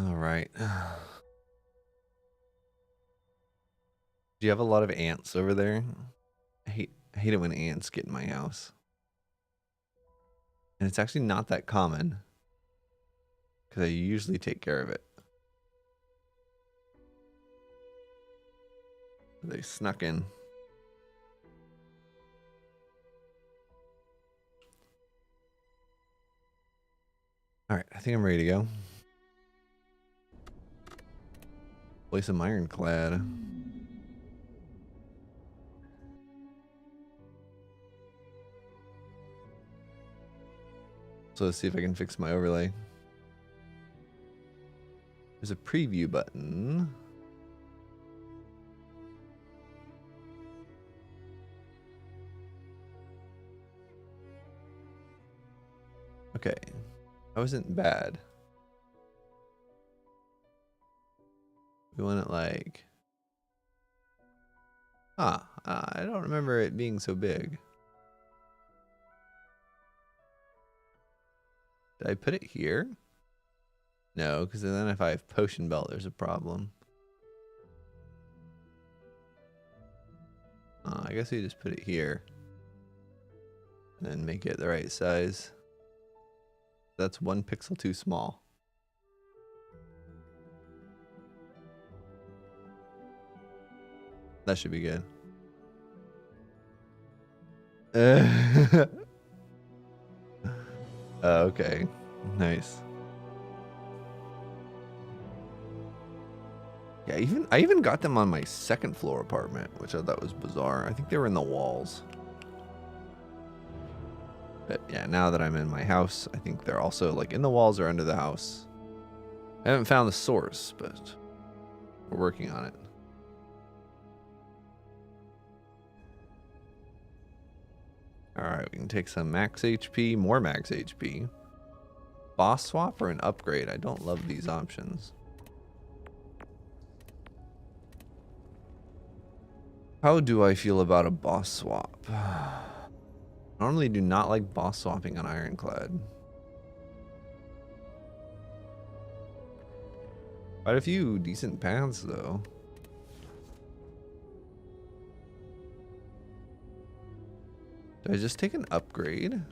All right. Do you have a lot of ants over there? I hate it when ants get in my house. And it's actually not that common, because I usually take care of it. They snuck in. All right, I think I'm ready to go. Play some ironclad. So let's see if I can fix my overlay. There's a preview button. Okay, that wasn't bad. We want it like... I don't remember it being so big. Did I put it here? No, because then if I have potion belt, there's a problem. I guess we just put it here. And then make it the right size. That's 1 pixel too small. That should be good. Okay, nice. Yeah, I even got them on my 2nd floor apartment, which I thought was bizarre. I think they were in the walls. But yeah, now that I'm in my house, I think they're also like in the walls or under the house. I haven't found the source, but we're working on it. Alright, we can take some max HP, more max HP. Boss swap or an upgrade? I don't love these options. How do I feel about a boss swap? Normally do not like boss swapping on ironclad. Quite a few decent paths though. Did I just take an upgrade?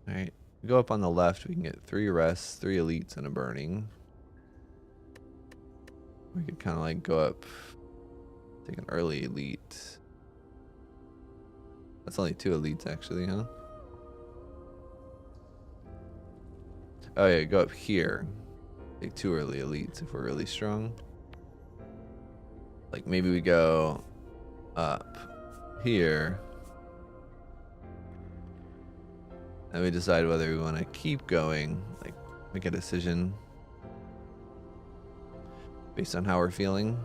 Alright, go up on the left, we can get 3 rests, 3 elites, and a burning. We could kind of like go up, take an early elite. That's only 2 elites actually, huh? Oh yeah, go up here. Take 2 early elites if we're really strong. Like maybe we go up here. And we decide whether we want to keep going, like make a decision based on how we're feeling.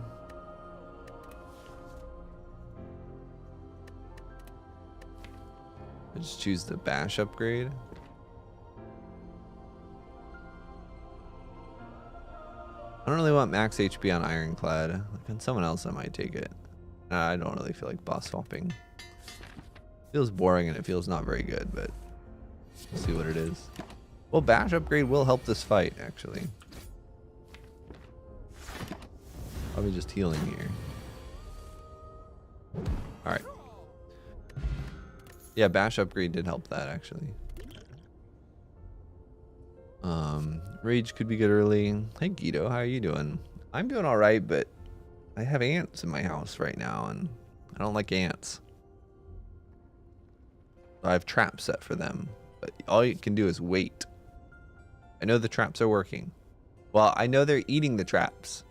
I just choose the bash upgrade. I don't really want max HP on ironclad. Like on someone else I might take it. I don't really feel like boss swapping. Feels boring and it feels not very good, but we'll see what it is. Well, bash upgrade will help this fight actually. Probably just healing here. Alright. Yeah, bash upgrade did help that actually. Rage could be good early. Hey Guido, how are you doing? I'm doing alright, but I have ants in my house right now and I don't like ants. I have traps set for them, but all you can do is wait. I know the traps are working. Well, I know they're eating the traps.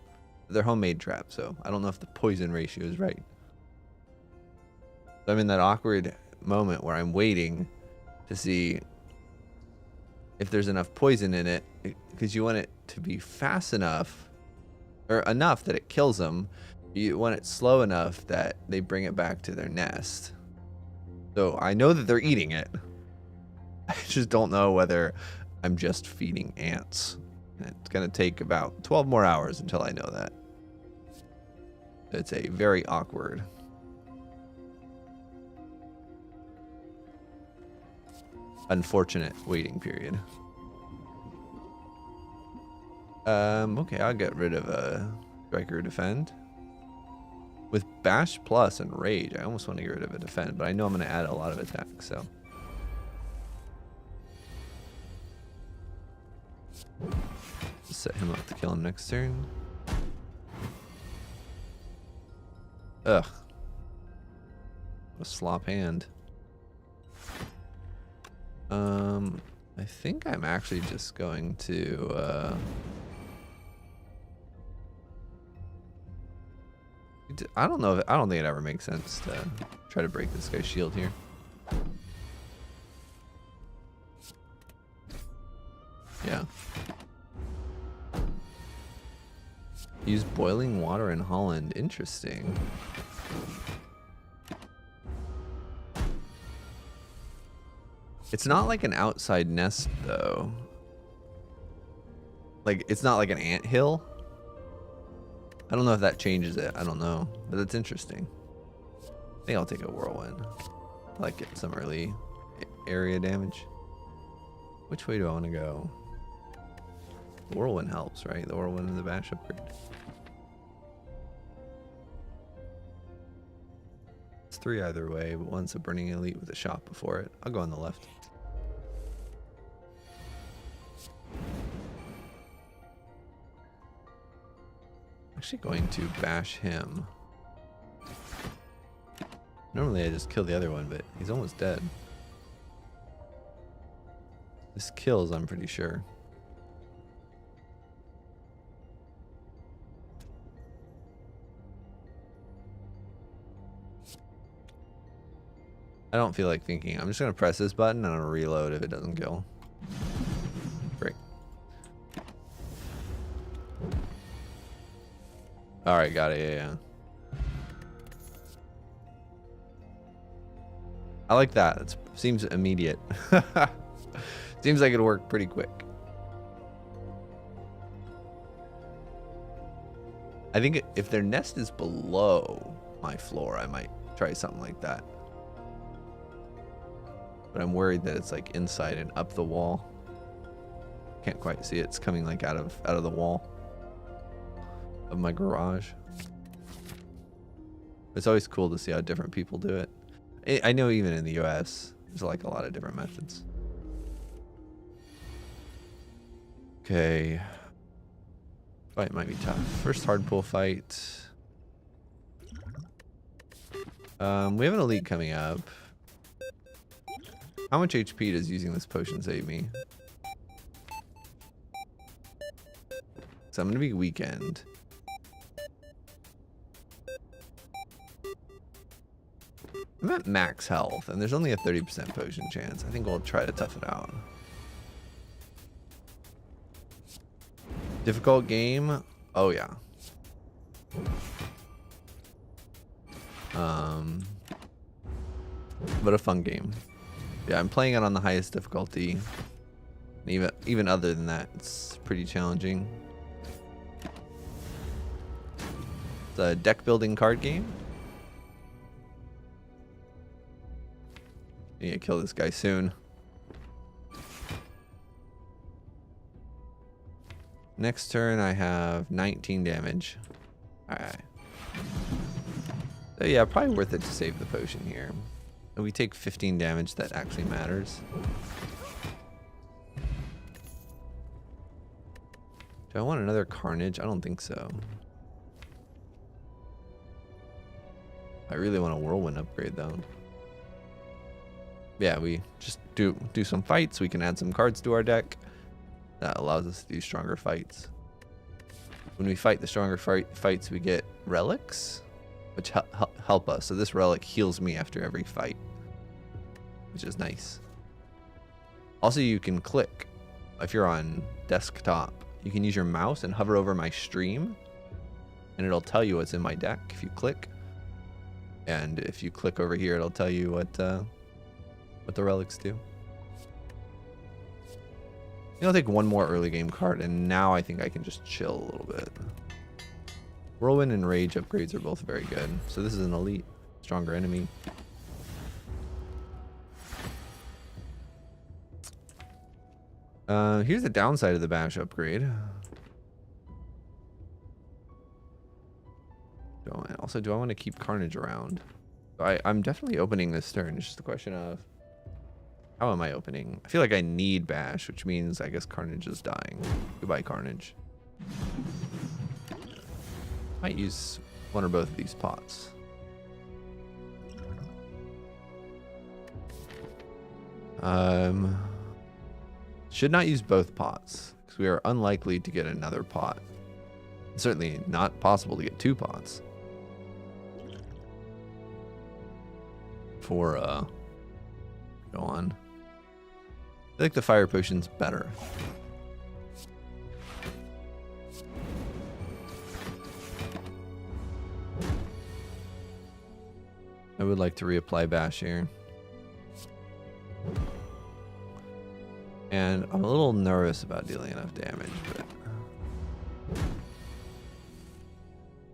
They're homemade traps, so I don't know if the poison ratio is right. So I'm in that awkward moment where I'm waiting to see if there's enough poison in it, because you want it to be fast enough or enough that it kills them. You want it slow enough that they bring it back to their nest. So I know that they're eating it. I just don't know whether I'm just feeding ants. It's going to take about 12 more hours until I know that. It's a very awkward. unfortunate waiting period. Okay, I'll get rid of Striker Defend. With Bash Plus and Rage, I almost want to get rid of a Defend, but I know I'm going to add a lot of attack, so. Just set him up to kill him next turn. Ugh. What a slop hand. I think I'm actually just going to, I don't know. I don't think it ever makes sense to try to break this guy's shield here. Yeah. Use boiling water in Holland. Interesting. It's not like an outside nest though. Like it's not like an anthill. I don't know if that changes it. I don't know, but it's interesting. I think I'll take a whirlwind. I like get some early area damage. Which way do I want to go? The whirlwind helps, right? The whirlwind and the bash upgrade. It's 3 either way, but one's a burning elite with a shot before it. I'll go on the left. Actually going to bash him. Normally I just kill the other one, but he's almost dead. This kills, I'm pretty sure. I don't feel like thinking. I'm just gonna press this button and I'll reload if it doesn't kill. Great. Alright, got it, yeah. I like that. It seems immediate. Seems like it'll work pretty quick. I think if their nest is below my floor, I might try something like that. But I'm worried that it's like inside and up the wall. Can't quite see it. It's coming like out of the wall of my garage. It's always cool to see how different people do it. I know even in the US, there's like a lot of different methods. Okay. Fight might be tough. First hard pull fight. We have an elite coming up. How much HP does using this potion save me? So I'm gonna be weakened. I'm at max health, and there's only a 30% potion chance. I think we'll try to tough it out. Difficult game? Oh yeah. But a fun game. Yeah, I'm playing it on the highest difficulty. And even other than that, it's pretty challenging. It's a deck building card game. I need to kill this guy soon. Next turn I have 19 damage. Alright. So yeah, probably worth it to save the potion here. If we take 15 damage, that actually matters. Do I want another Carnage? I don't think so. I really want a Whirlwind upgrade though. Yeah, we just do some fights. We can add some cards to our deck. That allows us to do stronger fights. When we fight the stronger fights, we get relics, which help us. So this relic heals me after every fight, which is nice. Also, you can click. If you're on desktop, you can use your mouse and hover over my stream, and it'll tell you what's in my deck if you click. And if you click over here, it'll tell you what the relics do. I'll take one more early game card, and now I think I can just chill a little bit. Whirlwind and Rage upgrades are both very good. So this is an elite, stronger enemy. Here's the downside of the bash upgrade. Also, do I want to keep Carnage around? I'm definitely opening this turn. It's just a question of how am I opening? I feel like I need bash, which means I guess Carnage is dying. Goodbye, Carnage. Might use one or both of these pots. Should not use both pots because we are unlikely to get another pot. Certainly not possible to get 2 pots. For go on. I think the fire potion's better. I would like to reapply bash here. And I'm a little nervous about dealing enough damage, but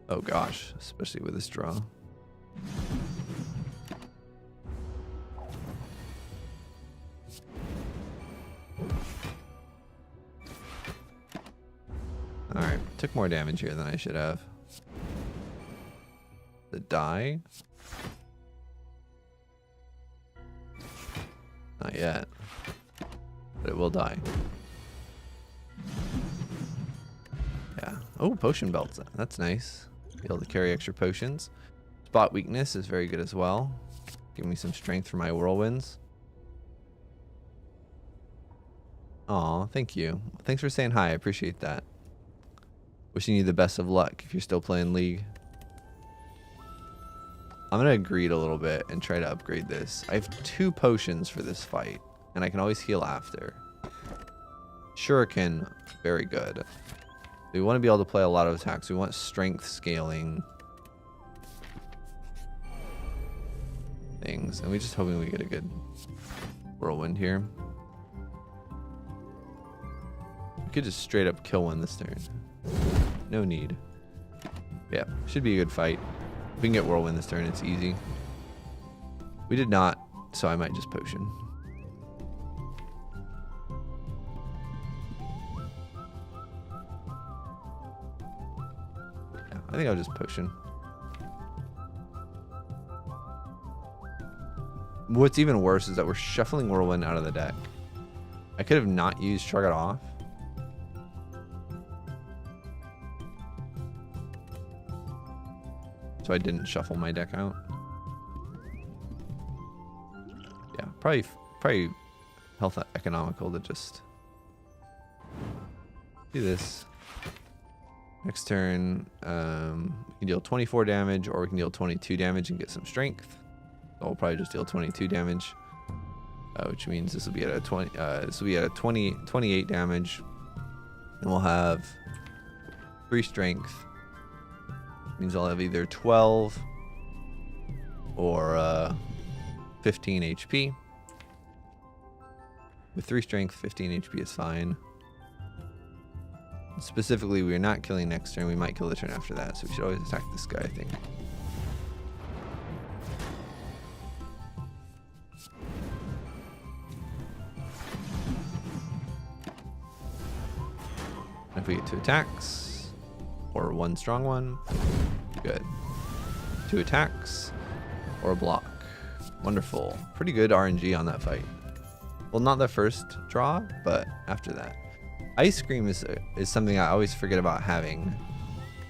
oh gosh, especially with this draw. Alright, took more damage here than I should have. The die? Not yet. But it will die. Yeah. Oh, potion belts. That's nice. Be able to carry extra potions. Spot weakness is very good as well. Give me some strength for my whirlwinds. Aw, thank you. Thanks for saying hi. I appreciate that. Wishing you the best of luck if you're still playing League. I'm going to greed a little bit and try to upgrade this. I have 2 potions for this fight, and I can always heal after. Shuriken, very good. We want to be able to play a lot of attacks. We want strength scaling things, and we're just hoping we get a good whirlwind here. We could just straight up kill one this turn. No need. Yeah, should be a good fight. If we can get whirlwind this turn, it's easy. We did not, so I might just potion. Yeah, I think I'll just potion. What's even worse is that we're shuffling whirlwind out of the deck. I could have not used Shrug It Off. So I didn't shuffle my deck out. Yeah, probably health economical to just do this. Next turn, we can deal 24 damage, or we can deal 22 damage and get some strength. So I'll probably just deal 22 damage, which means this will be at a 28 damage, and we'll have 3 strength. Means I'll have either 12 or 15 HP. With 3 strength, 15 HP is fine. Specifically, we are not killing next turn. We might kill the turn after that, so we should always attack this guy, I think. If we get 2 attacks, or 1 strong one, good. 2 attacks, or a block. Wonderful. Pretty good RNG on that fight. Well, not the first draw, but after that. Ice Cream is something I always forget about having.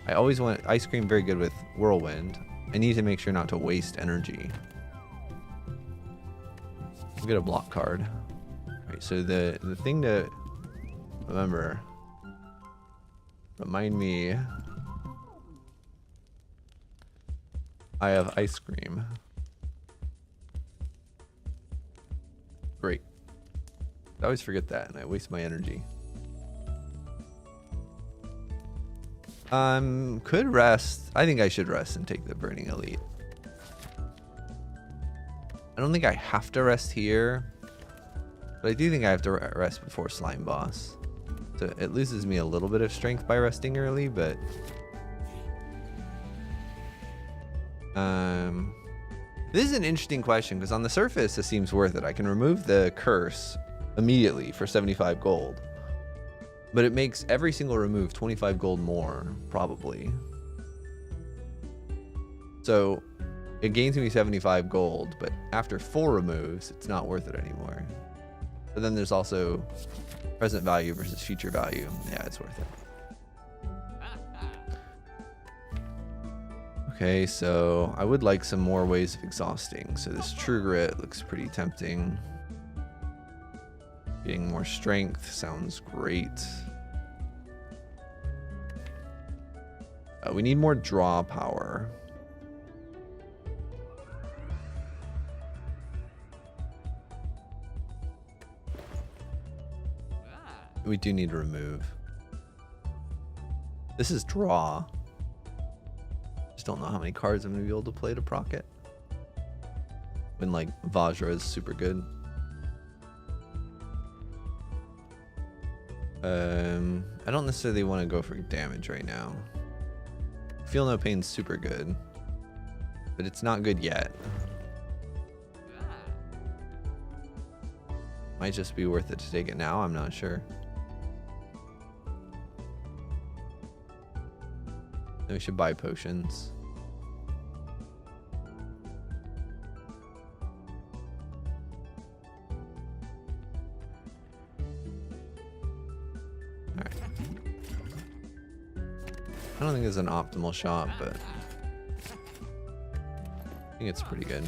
I always want Ice Cream very good with Whirlwind. I need to make sure not to waste energy. We'll get a block card. Alright, so the thing to remember, remind me, I have Ice Cream. Great. I always forget that and I waste my energy. Could rest. I think I should rest and take the Burning Elite. I don't think I have to rest here, but I do think I have to rest before Slime Boss. So it loses me a little bit of strength by resting early, but this is an interesting question because on the surface it seems worth it. I can remove the curse immediately for 75 gold. But it makes every single remove 25 gold more, probably. So it gains me 75 gold, but after 4 removes, it's not worth it anymore. But then there's also present value versus future value. Yeah, it's worth it. Okay, so I would like some more ways of exhausting. So this True Grit looks pretty tempting. Getting more strength sounds great. We need more draw power. We do need to remove. This is draw. Just don't know how many cards I'm gonna be able to play to proc it. When like Vajra is super good. I don't necessarily want to go for damage right now. Feel No Pain's super good, but it's not good yet. Might just be worth it to take it now, I'm not sure. Then we should buy potions. Alright. I don't think it's an optimal shot, but I think it's pretty good.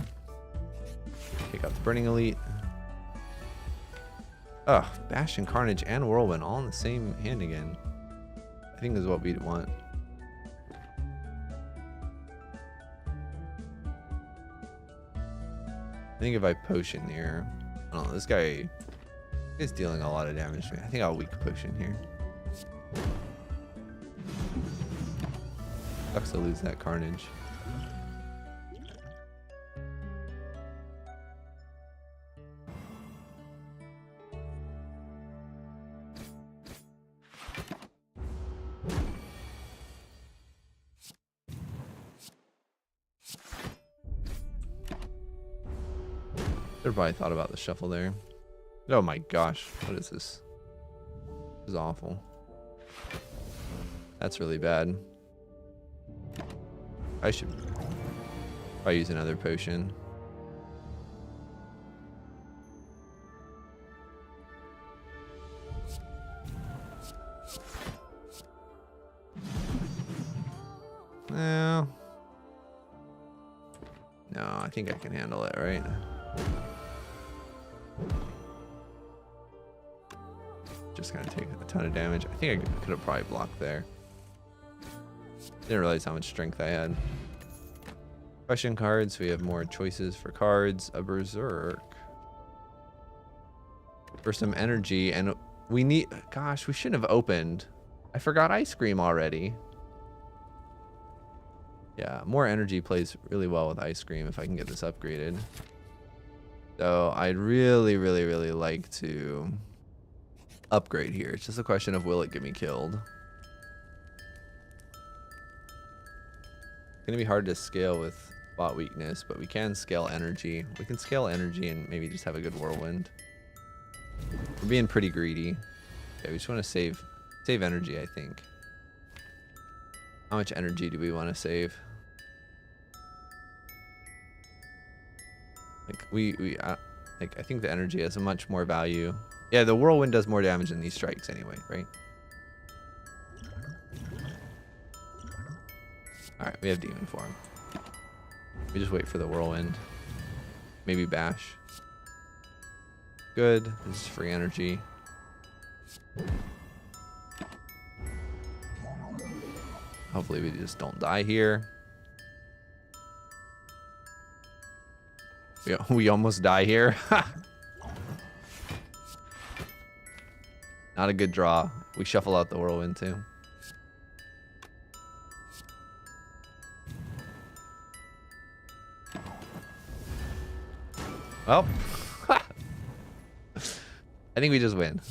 Take out the Burning Elite. Ugh, Bash and Carnage and Whirlwind all in the same hand again. I think this is what we'd want. I think if I potion here, I don't know, this guy is dealing a lot of damage to me. I think I'll weak potion here. Sucks to lose that Carnage. Should have probably thought about the shuffle there. Oh my gosh, what is this? This is awful. That's really bad. I should probably use another potion. No, I think I can handle it, right? Just gonna take a ton of damage. I think I could have probably blocked there. Didn't realize how much strength I had. Question cards. We have more choices for cards. A Berserk. For some energy, and we need. Gosh, we shouldn't have opened. I forgot Ice Cream already. Yeah, more energy plays really well with Ice Cream if I can get this upgraded. So I'd really, really, really like to upgrade here. It's just a question of will it get me killed. It's gonna be hard to scale with bot weakness, but we can scale energy. We can scale energy and maybe just have a good whirlwind. We're being pretty greedy. Okay, we just want to save energy, I think. How much energy do we want to save? Like I think the energy has a much more value. Yeah, the whirlwind does more damage than these strikes anyway, right? Alright, we have demon form. We just wait for the whirlwind. Maybe bash. Good. This is free energy. Hopefully we just don't die here. We almost die here. Not a good draw. We shuffle out the whirlwind too. Well, I think we just win.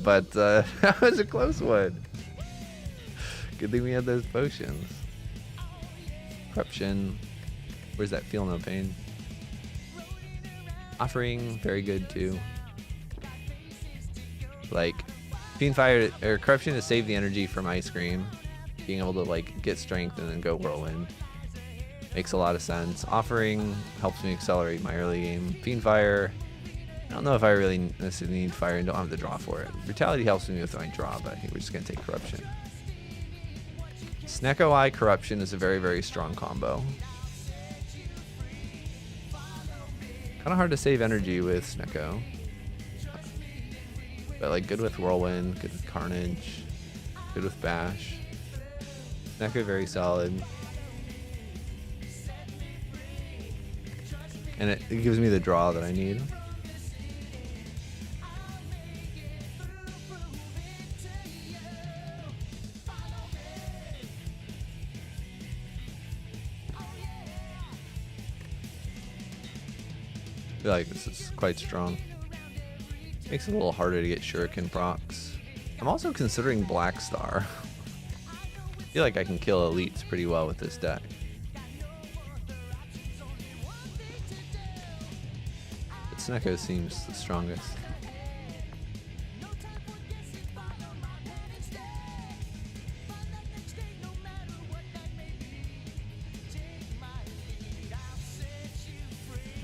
But that was a close one. Good thing we had those potions. Corruption. Where's that Feel No Pain? Offering, very good too. Like, Fiend Fire or Corruption to save the energy from Ice Cream. Being able to like get strength and then go Whirlwind. Makes a lot of sense. Offering helps me accelerate my early game. Fiend Fire, I don't know if I really necessarily need Fire and don't have the draw for it. Brutality helps me with my draw, but I think we're just going to take Corruption. Snecko Eye Corruption is a very, very strong combo. Kind of hard to save energy with Snecko. But like good with Whirlwind, good with Carnage, good with Bash. Snecko very solid. And it gives me the draw that I need. I feel like this is quite strong. Makes it a little harder to get Shuriken procs. I'm also considering Black Star. I feel like I can kill elites pretty well with this deck. But Snecko seems the strongest.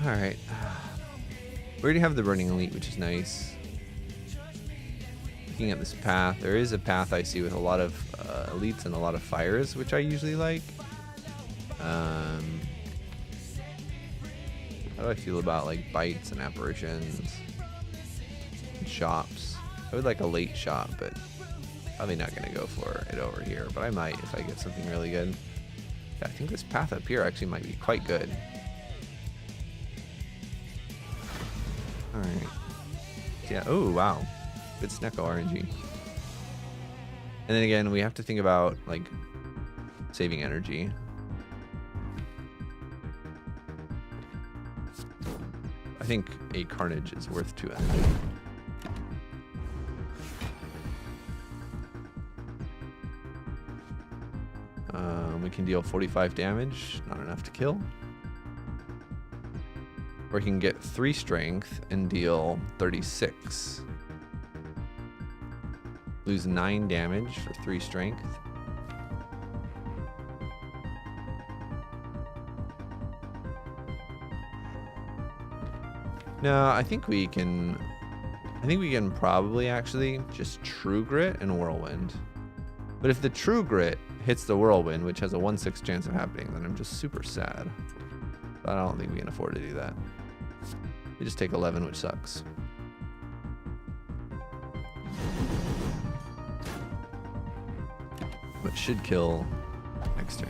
Alright. We already have the Burning Elite, which is nice. Looking at this path, there is a path I see with a lot of elites and a lot of fires, which I usually like. How do I feel about like bites and apparitions and shops? I would like a late shop, but probably not going to go for it over here, but I might if I get something really good. Yeah, I think this path up here actually might be quite good. Alright. Yeah, oh wow. Good Snecko RNG. And then again, we have to think about like saving energy. I think a Carnage is worth 2 energy. We can deal 45 damage, not enough to kill. Or we can get 3 strength and deal 36. Lose 9 damage for 3 strength. No, I think we can probably actually just True Grit and Whirlwind. But if the True Grit hits the Whirlwind, which has a 1/6 chance of happening, then I'm just super sad. But I don't think we can afford to do that. We just take 11, which sucks. But should kill next turn.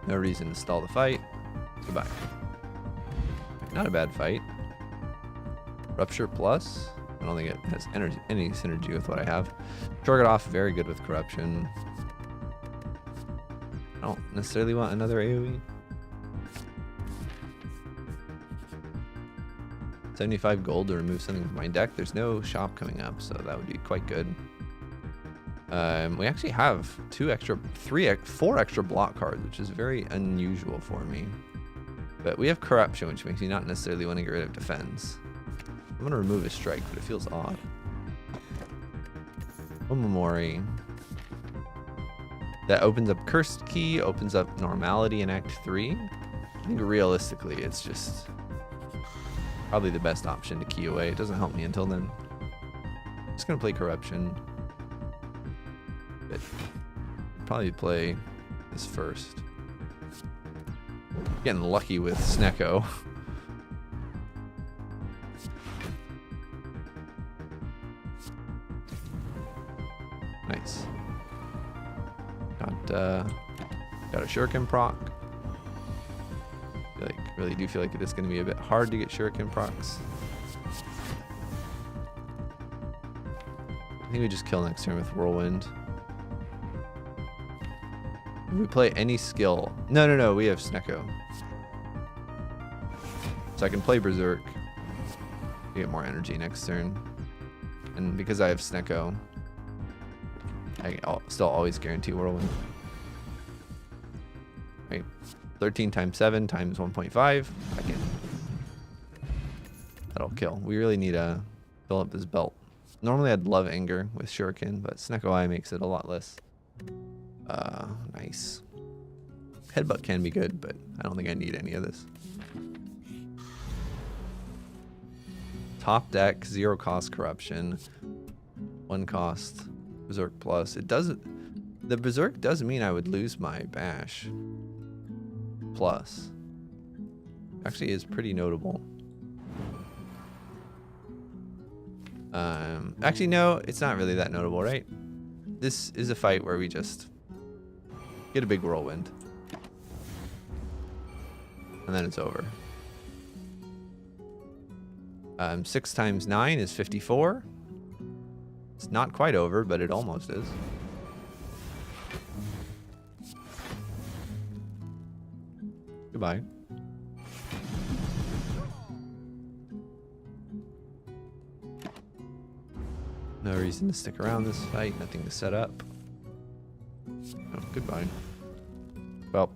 No reason to stall the fight. Goodbye. Not a bad fight. Rupture plus. I don't think it has any synergy with what I have. Shortcut very good with Corruption. I don't necessarily want another AoE. 75 gold to remove something from my deck. There's no shop coming up, so that would be quite good. We actually have 4 extra block cards, which is very unusual for me. But we have Corruption, which makes me not necessarily want to get rid of Defense. I'm going to remove his strike, but it feels odd. Omamori. That opens up Cursed Key, opens up Normality in Act 3. I think realistically, it's just probably the best option to key away. It doesn't help me until then. I'm just going to play Corruption. But probably play this first. Getting lucky with Snecko. Nice. Got a Shuriken proc. Really do feel like it is going to be a bit hard to get Shuriken procs. I think we just kill next turn with Whirlwind. If we play any skill... No, we have Snecko. So I can play Berserk to get more energy next turn. And because I have Snecko, I still always guarantee Whirlwind. Right? 13 times 7 times 1.5. That'll kill. We really need to fill up this belt. Normally I'd love anger with shuriken, but Snecko Eye makes it a lot less. Nice. Headbutt can be good, but I don't think I need any of this. Top deck, 0 cost corruption. 1 cost Berserk plus. It does. The Berserk does mean I would lose my bash. Plus. Actually is pretty notable. Actually, no, it's not really that notable, right? This is a fight where we just get a big whirlwind. And then it's over. 6 times 9 is 54. It's not quite over, but it almost is. Goodbye. No reason to stick around this fight. Nothing to set up. Oh, goodbye. Well,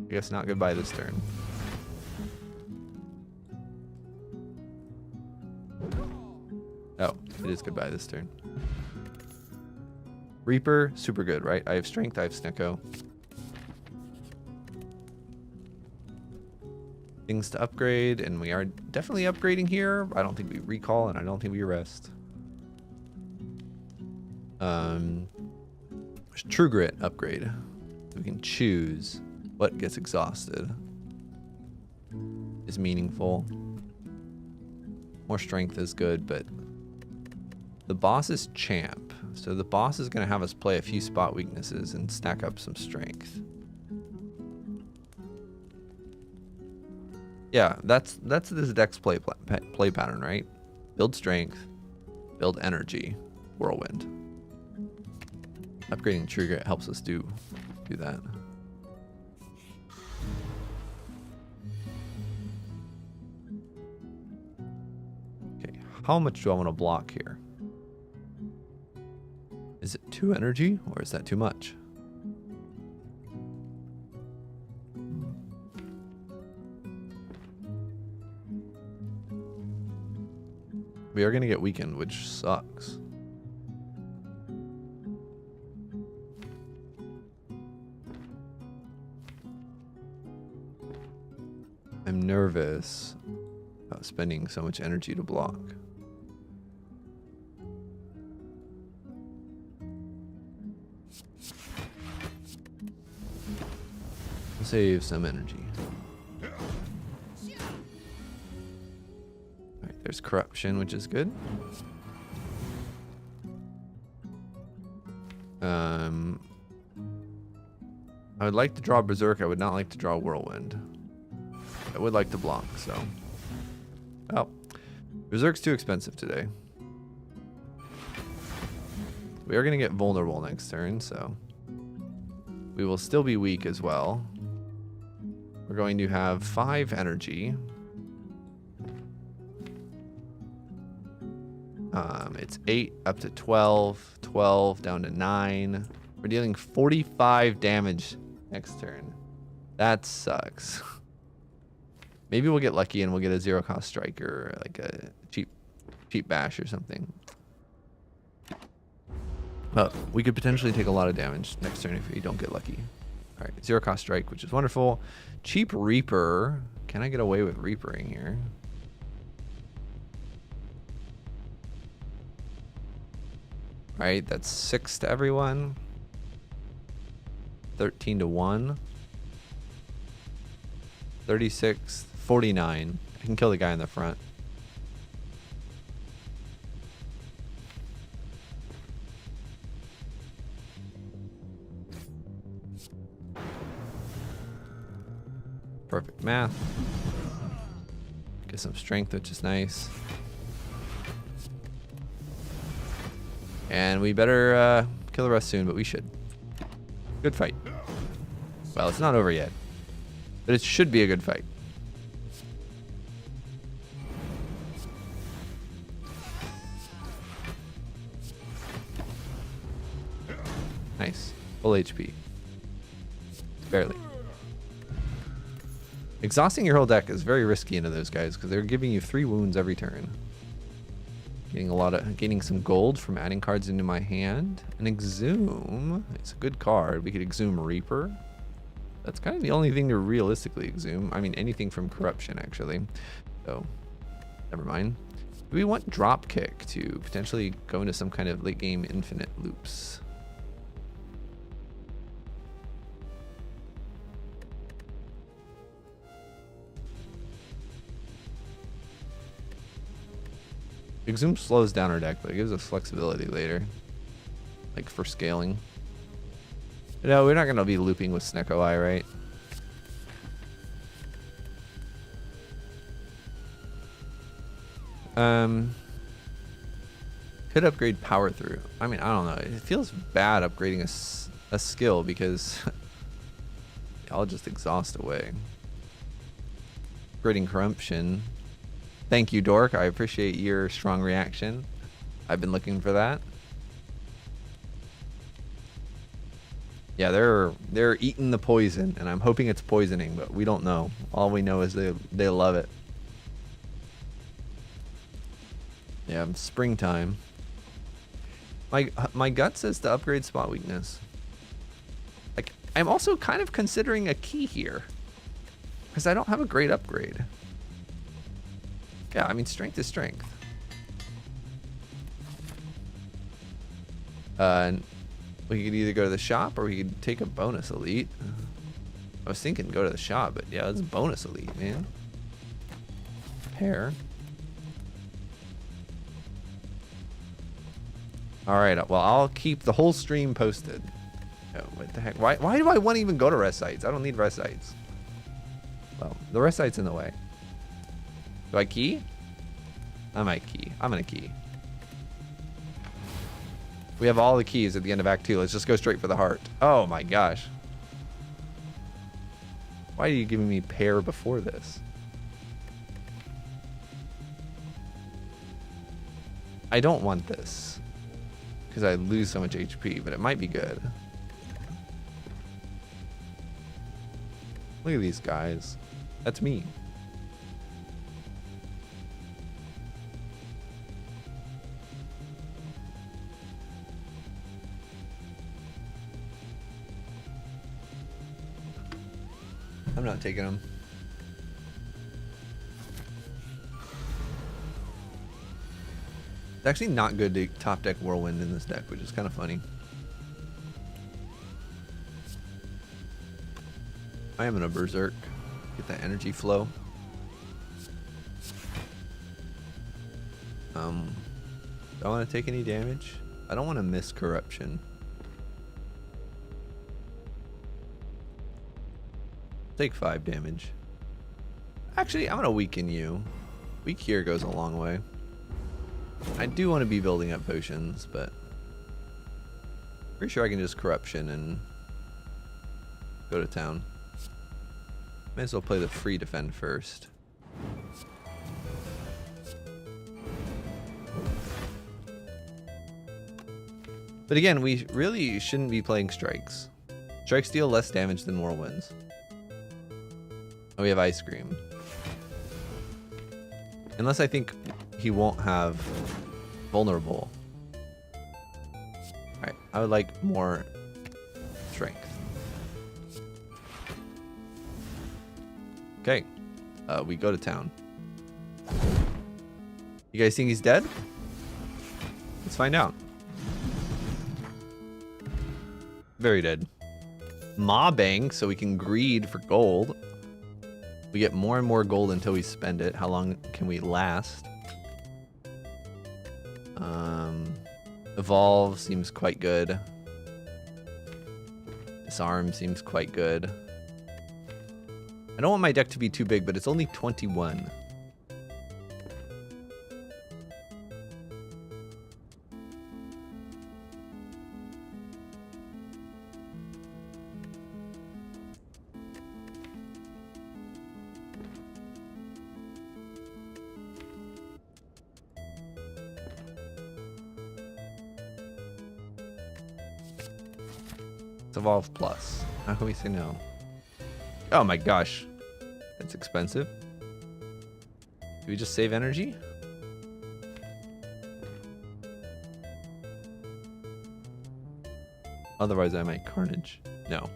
I guess not goodbye this turn. Oh, it is goodbye this turn. Reaper, super good, right? I have strength, I have Snecko. Things to upgrade, and we are definitely upgrading here. I don't think we recall, and I don't think we rest. True Grit upgrade. We can choose what gets exhausted. Is meaningful. More strength is good, but the boss is champ. So the boss is going to have us play a few spot weaknesses and stack up some strength. Yeah, that's this deck's play pattern, right? Build strength, build energy, whirlwind. Upgrading True Grit helps us do that. Okay, how much do I want to block here? Is it 2 energy, or is that too much? We are going to get weakened, which sucks. I'm nervous about spending so much energy to block. Save some energy. Alright, there's corruption, which is good. I would like to draw Berserk. I would not like to draw Whirlwind. I would like to block, so. Well, Berserk's too expensive today. We are going to get vulnerable next turn, so. We will still be weak as well. We're going to have 5 energy. It's 8 up to 12, 12 down to 9. We're dealing 45 damage next turn. That sucks. Maybe we'll get lucky and we'll get a 0 cost strike or like a cheap bash or something. Well, we could potentially take a lot of damage next turn if we don't get lucky. All right, 0 cost strike, which is wonderful. Cheap Reaper. Can I get away with Reapering here? All right, that's 6 to everyone. 13 to 1. 36, 49. I can kill the guy in the front. Perfect math. Get some strength, which is nice. And we better kill the rest soon, but we should. Good fight. Well, it's not over yet, but it should be a good fight. Nice. Full HP. Barely. Exhausting your whole deck is very risky into those guys because they're giving you 3 wounds every turn. Gaining some gold from adding cards into my hand. An Exhume. It's a good card. We could Exhume Reaper. That's kind of the only thing to realistically Exhume. I mean, anything from Corruption, actually. So, never mind. Do we want Dropkick to potentially go into some kind of late game infinite loops? Exhume slows down our deck, but it gives us flexibility later. Like for scaling. No, we're not going to be looping with Snecko Eye, right? Could upgrade Power Through. I mean, I don't know. It feels bad upgrading a skill because I'll just exhaust away. Upgrading Corruption. Thank you, Dork. I appreciate your strong reaction. I've been looking for that. Yeah, they're eating the poison, and I'm hoping it's poisoning, but we don't know. All we know is they love it. Yeah, springtime. My gut says to upgrade Spot Weakness. Like, I'm also kind of considering a key here, because I don't have a great upgrade. Yeah, I mean, strength is strength. We could either go to the shop or we could take a bonus elite. I was thinking go to the shop, but yeah, it's bonus elite, man. Pair. All right, well, I'll keep the whole stream posted. Oh, what the heck? Why do I want to even go to rest sites? I don't need rest sites. Well, the rest site's in the way. Do I key? I might key. I'm gonna key. We have all the keys at the end of Act 2. Let's just go straight for the heart. Oh my gosh. Why are you giving me pair before this? I don't want this because I lose so much HP, but it might be good. Look at these guys. That's me. I'm not taking them. It's actually not good to top deck Whirlwind in this deck, which is kind of funny. I am in a Berserk. Get that energy flow. Do I want to take any damage? I don't want to miss Corruption. Take 5 damage. Actually, I'm gonna weaken you. Weak here goes a long way. I do want to be building up potions, but pretty sure I can just Corruption and go to town. May as well play the free defend first. But again, we really shouldn't be playing strikes. Strikes deal less damage than Whirlwinds. Oh, we have Ice Cream. Unless I think he won't have Vulnerable. Alright, I would like more strength. Okay, we go to town. You guys think he's dead? Let's find out. Very dead. Maw Bank, so we can greed for gold. We get more and more gold until we spend it. How long can we last? Evolve seems quite good. Disarm seems quite good. I don't want my deck to be too big, but it's only 21. Evolve plus. How can we say no? Oh my gosh. It's expensive. Do we just save energy? Otherwise I might carnage. No.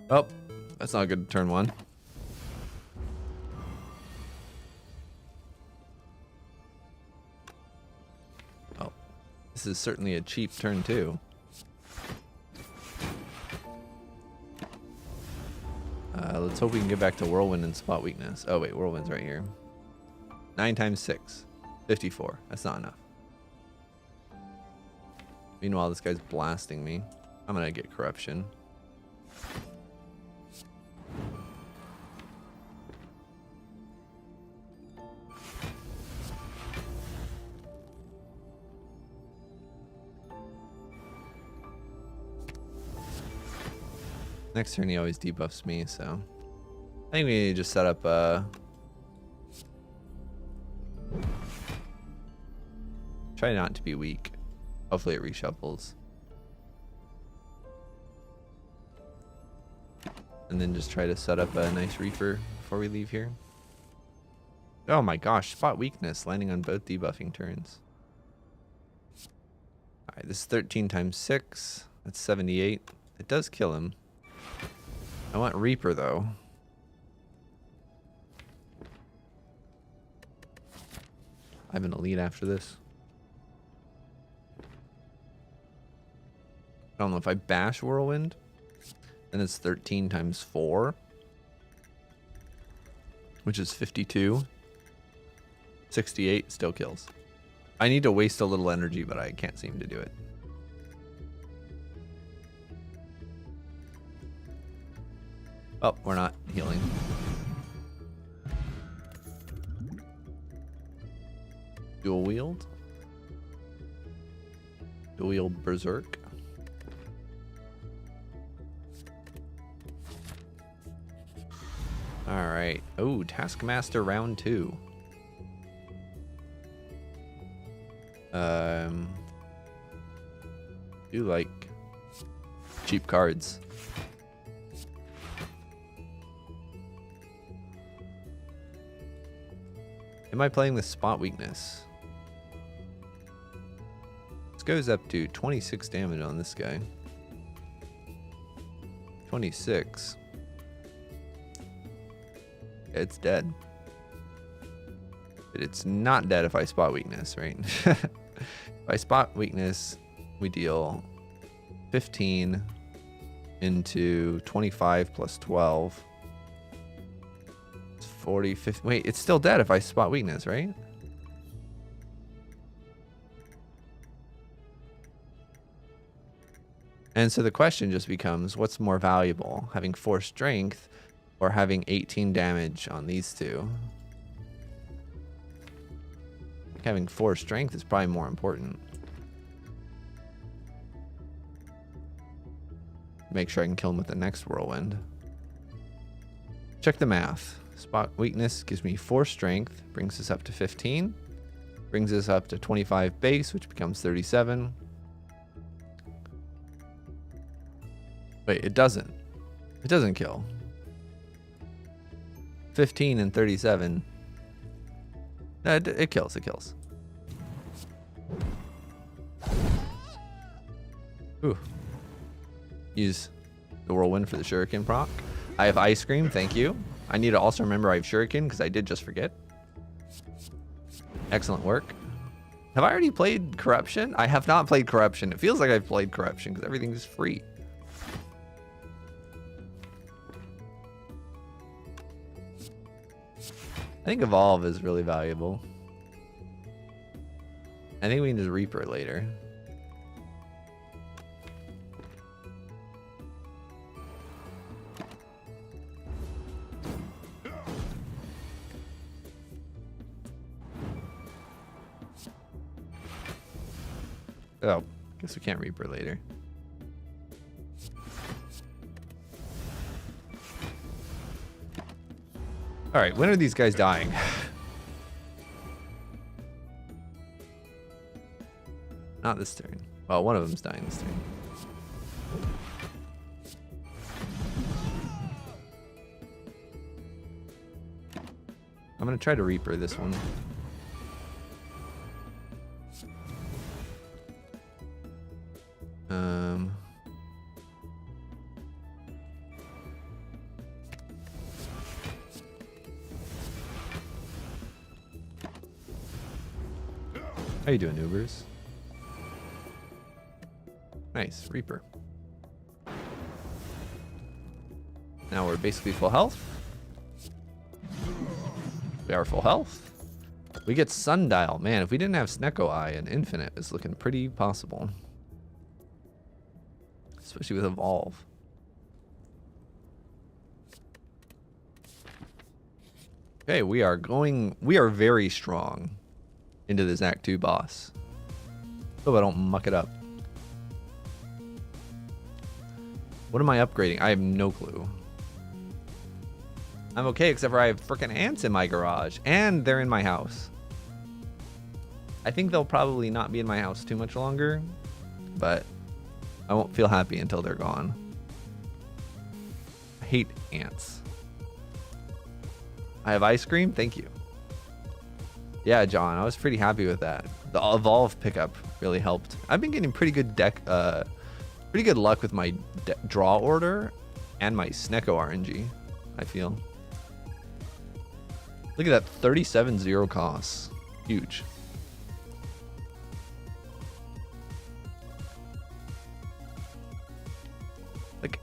Oh, that's not good turn one. Oh, this is certainly a cheap turn two. Let's hope we can get back to Whirlwind and spot weakness. Oh wait, Whirlwind's right here. 9 times 6. 54. That's not enough. Meanwhile, this guy's blasting me. I'm gonna get corruption. Next turn he always debuffs me, so I think we need to just set up try not to be weak. Hopefully it reshuffles. And then just try to set up a nice Reaper before we leave here. Oh my gosh, spot weakness landing on both debuffing turns. Alright, this is 13 times 6. That's 78. It does kill him. I want Reaper though. I have an elite after this. I don't know if I bash Whirlwind, then it's 13 times 4, which is 52. 68 still kills. I need to waste a little energy, but I can't seem to do it. Oh, we're not healing. Dual wield. Dual wield berserk. All right. Oh, Taskmaster round 2. Do like cheap cards. Am I playing with spot weakness? This goes up to 26 damage on this guy. 26. It's dead. But it's not dead if I spot weakness, right? If I spot weakness, we deal 15 into 25 plus 12. 40, 50. Wait, it's still dead if I spot weakness, right? And so the question just becomes, what's more valuable? Having 4 strength or having 18 damage on these two? Having 4 strength is probably more important. Make sure I can kill him with the next Whirlwind. Check the math. Spot weakness gives me 4 strength, brings us up to 15, brings us up to 25 base, which becomes 37. Wait, it doesn't. It doesn't kill. 15 and 37. No, it kills. It kills. Ooh. Use the Whirlwind for the Shuriken proc. I have Ice Cream, thank you. I need to also remember I have Shuriken because I did just forget. Excellent work. Have I already played Corruption? I have not played Corruption. It feels like I've played Corruption because everything is free. I think Evolve is really valuable. I think we can just Reaper later. Oh, guess we can't Reaper later. All right, when are these guys dying? Not this turn. Well, one of them's dying this turn. I'm gonna try to Reaper this one. How you doing, Ubers? Nice, Reaper. Now we're basically full health. We are full health. We get Sundial. Man, if we didn't have Snecko Eye, an Infinite is looking pretty possible. Especially with Evolve. Okay, we are very strong into this Act 2 boss. Hope I don't muck it up. What am I upgrading? I have no clue. I'm okay, except for I have frickin' ants in my garage, and they're in my house. I think they'll probably not be in my house too much longer, but I won't feel happy until they're gone. I hate ants. I have ice cream? Thank you. Yeah, John, I was pretty happy with that. The Evolve pickup really helped. I've been getting pretty good luck with my draw order and my Snecko RNG, I feel. Look at that, 37 0 costs. Huge. Like,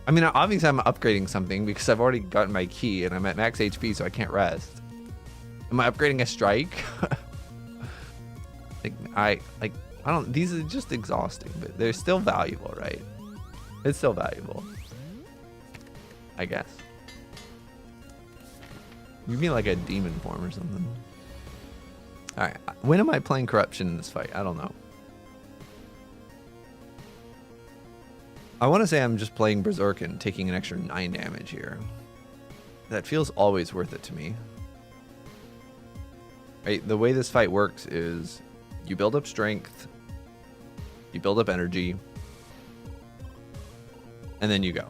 I mean, obviously I'm upgrading something because I've already gotten my key and I'm at max HP, so I can't rest. Am I upgrading a strike? I don't, these are just exhausting, but they're still valuable, right? It's still valuable, I guess. You mean like a demon form or something. All right, when am I playing Corruption in this fight? I don't know. I want to say I'm just playing Berserk and taking an extra 9 damage here. That feels always worth it to me. Right, the way this fight works is you build up strength, you build up energy, and then you go.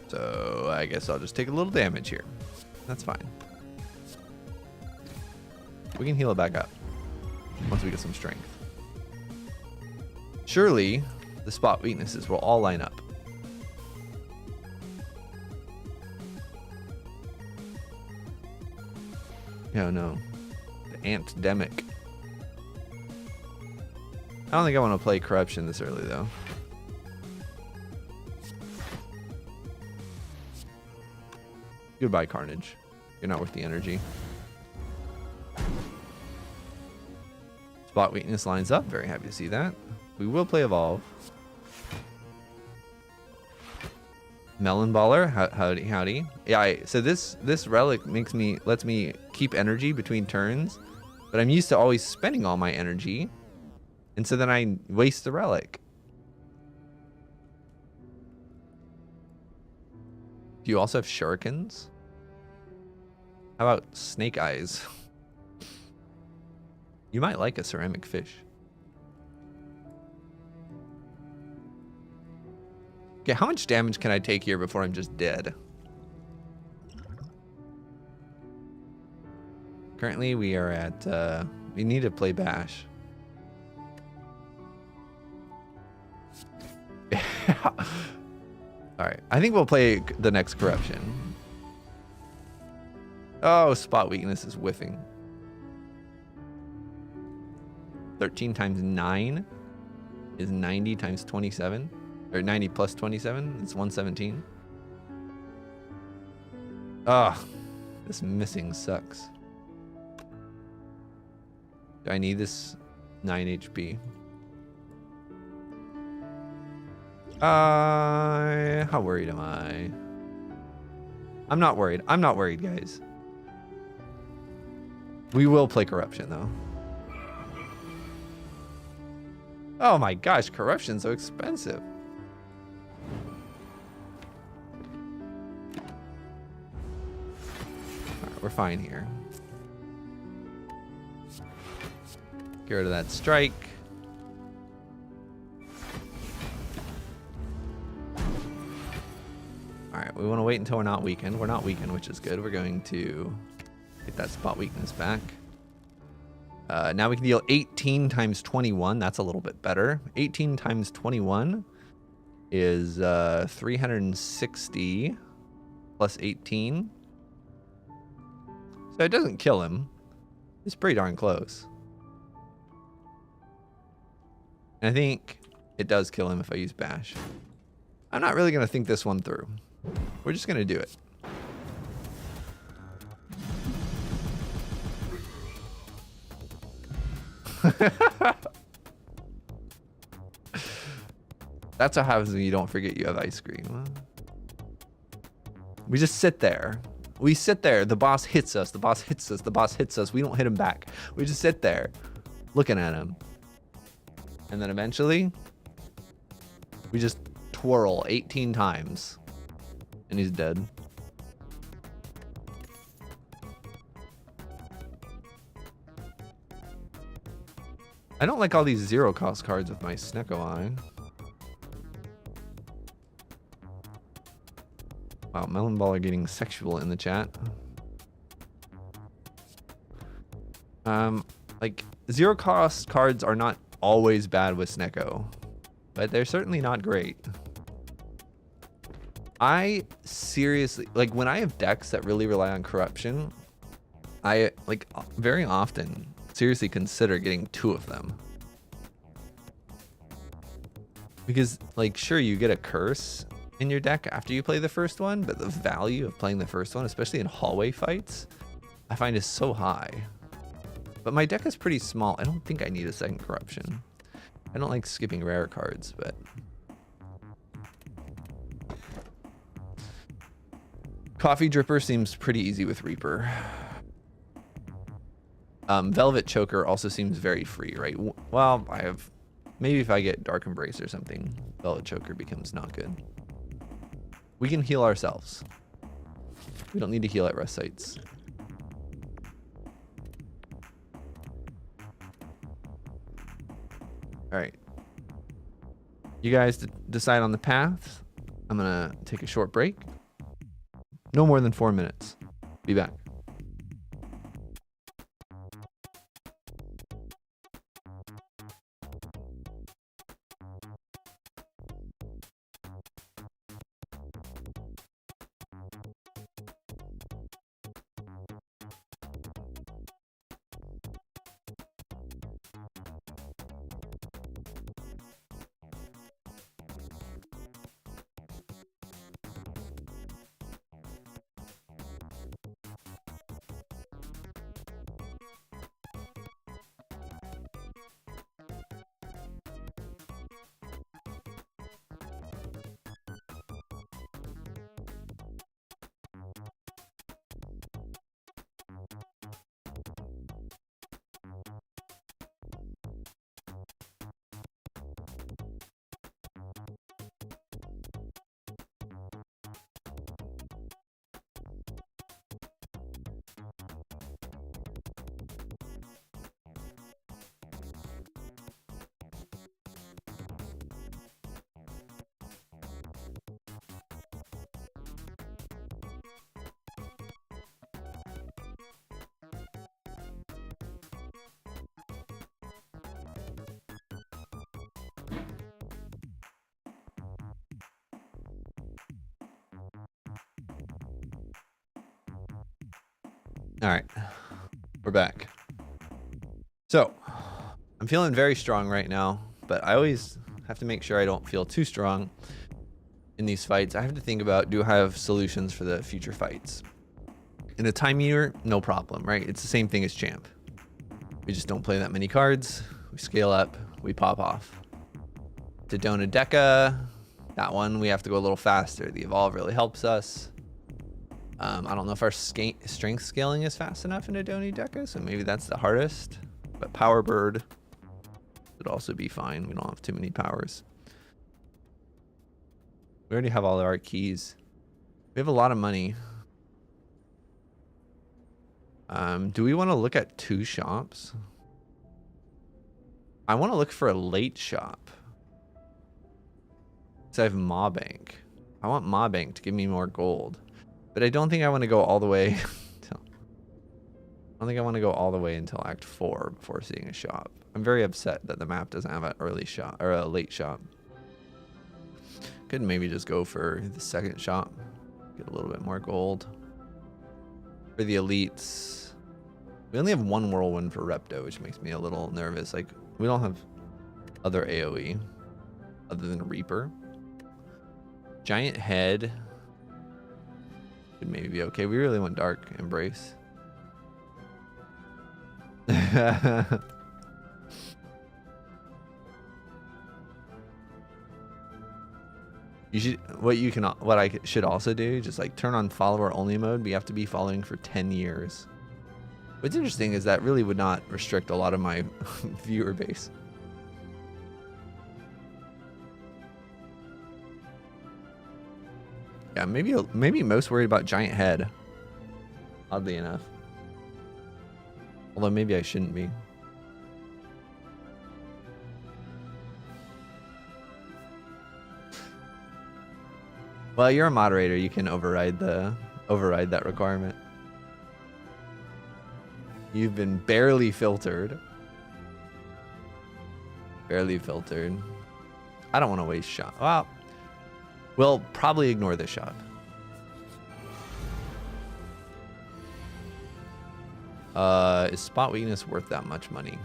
So I guess I'll just take a little damage here. That's fine. We can heal it back up once we get some strength. Surely the spot weaknesses will all line up. Oh no, the Ant-demic. I don't think I want to play Corruption this early though. Goodbye, Carnage. You're not worth the energy. Spot weakness lines up. Very happy to see that. We will play Evolve. Melon Baller, howdy, howdy. Yeah, so this relic lets me keep energy between turns, but I'm used to always spending all my energy, and so then I waste the relic. Do you also have shurikens? How about snake eyes? You might like a ceramic fish. Okay, how much damage can I take here before I'm just dead? Currently, we are at, we need to play Bash. Alright, I think we'll play the next Corruption. Oh, spot weakness is whiffing. 13 times 9 is 90 times 27. Or 90 plus 27, it's 117. Ugh, this missing sucks. Do I need this 9 HP? How worried am I? I'm not worried. I'm not worried, guys. We will play Corruption, though. Oh my gosh, Corruption's so expensive. We're fine here. Get rid of that strike. All right, we want to wait until we're not weakened. We're not weakened, which is good. We're going to get that spot weakness back. Now we can deal 18 times 21. That's a little bit better. 18 times 21 is 360 plus 18. So it doesn't kill him. It's pretty darn close. And I think it does kill him if I use bash. I'm not really going to think this one through. We're just going to do it. That's what happens when you don't forget you have ice cream. We just sit there. We sit there. The boss hits us. The boss hits us. The boss hits us. We don't hit him back. We just sit there looking at him. And then eventually, we just twirl 18 times. And he's dead. I don't like all these zero cost cards with my Snecko line. Wow, Melon Ball are getting sexual in the chat. Like, zero cost cards are not always bad with Snecko, but they're certainly not great. I seriously, like, when I have decks that really rely on corruption, I, like, very often seriously consider getting 2 of them. Because, like, sure, you get a curse in your deck after you play the first one, but the value of playing the first one, especially in hallway fights, I find is so high. But my deck is pretty small. I don't think I need a second corruption. I don't like skipping rare cards, but... Coffee Dripper seems pretty easy with Reaper. Velvet Choker also seems very free, right? Well, I have... Maybe if I get Dark Embrace or something, Velvet Choker becomes not good. We can heal ourselves. We don't need to heal at rest sites. All right. You guys decide on the path. I'm gonna take a short break. No more than 4 minutes. Be back. All right, we're back. So I'm feeling very strong right now, but I always have to make sure I don't feel too strong in these fights. I have to think about, do I have solutions for the future fights? In a time meter, no problem, right? It's the same thing as champ. We just don't play that many cards. We scale up, we pop off. To Donadeka, that one we have to go a little faster. The evolve really helps us. I don't know if our strength scaling is fast enough in a Donadeka, so maybe that's the hardest. But Power Bird would also be fine. We don't have too many powers. We already have all of our keys. We have a lot of money. Do we want to look at 2 shops? I want to look for a late shop. So I have Maw Bank. I want Ma Bank to give me more gold. But I don't think I want to go all the way. I don't think I want to go all the way until Act 4 before seeing a shop. I'm very upset that the map doesn't have an early shop or a late shop. Could maybe just go for the second shop. Get a little bit more gold. For the elites, we only have one whirlwind for Repto, which makes me a little nervous. Like, we don't have other AoE other than Reaper. Giant head could maybe be okay. We really want Dark Embrace. You should, what I should also do, just like turn on follower only mode, but you have to be following for 10 years. What's interesting is that really would not restrict a lot of my viewer base. Yeah, maybe most worried about giant head. Oddly enough. Although maybe I shouldn't be. Well, you're a moderator. You can override that requirement. You've been barely filtered. Barely filtered. I don't want to waste shot. Well, we'll probably ignore this shot. Is spot weakness worth that much money?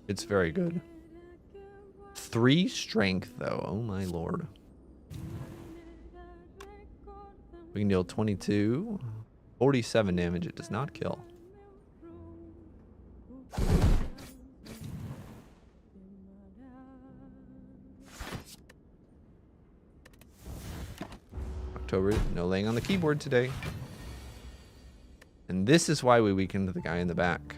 It's very good. 3 strength though. Oh my lord. We can deal 22. 47 damage. It does not kill. October. No laying on the keyboard today. And this is why we weakened the guy in the back.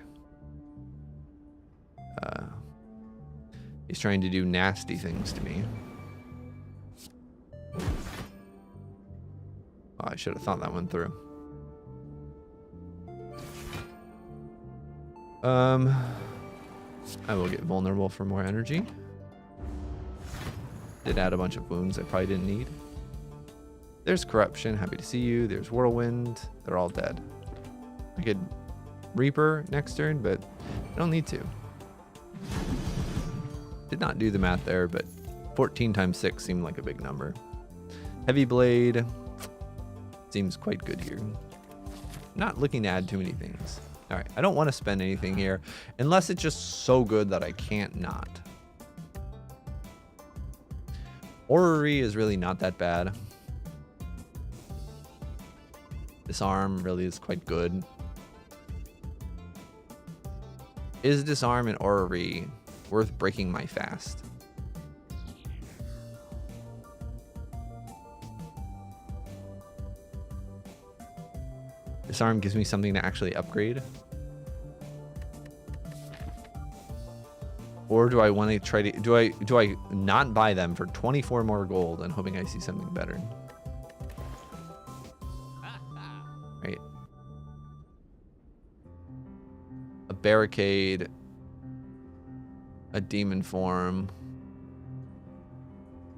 He's trying to do nasty things to me. Oh, I should have thought that one through. I will get vulnerable for more energy. Did add a bunch of wounds I probably didn't need. There's corruption. Happy to see you. There's whirlwind. They're all dead. I could Reaper next turn, but I don't need to. Did not do the math there, but 14 times 6 seemed like a big number. Heavy blade seems quite good here. Not looking to add too many things. All right, I don't want to spend anything here unless it's just so good that I can't not. Orrery is really not that bad. Disarm really is quite good. Is Disarm and Orrery worth breaking my fast? Disarm gives me something to actually upgrade. Or do I want to try to do I not buy them for 24 more gold and hoping I see something better? Right. A barricade, a demon form,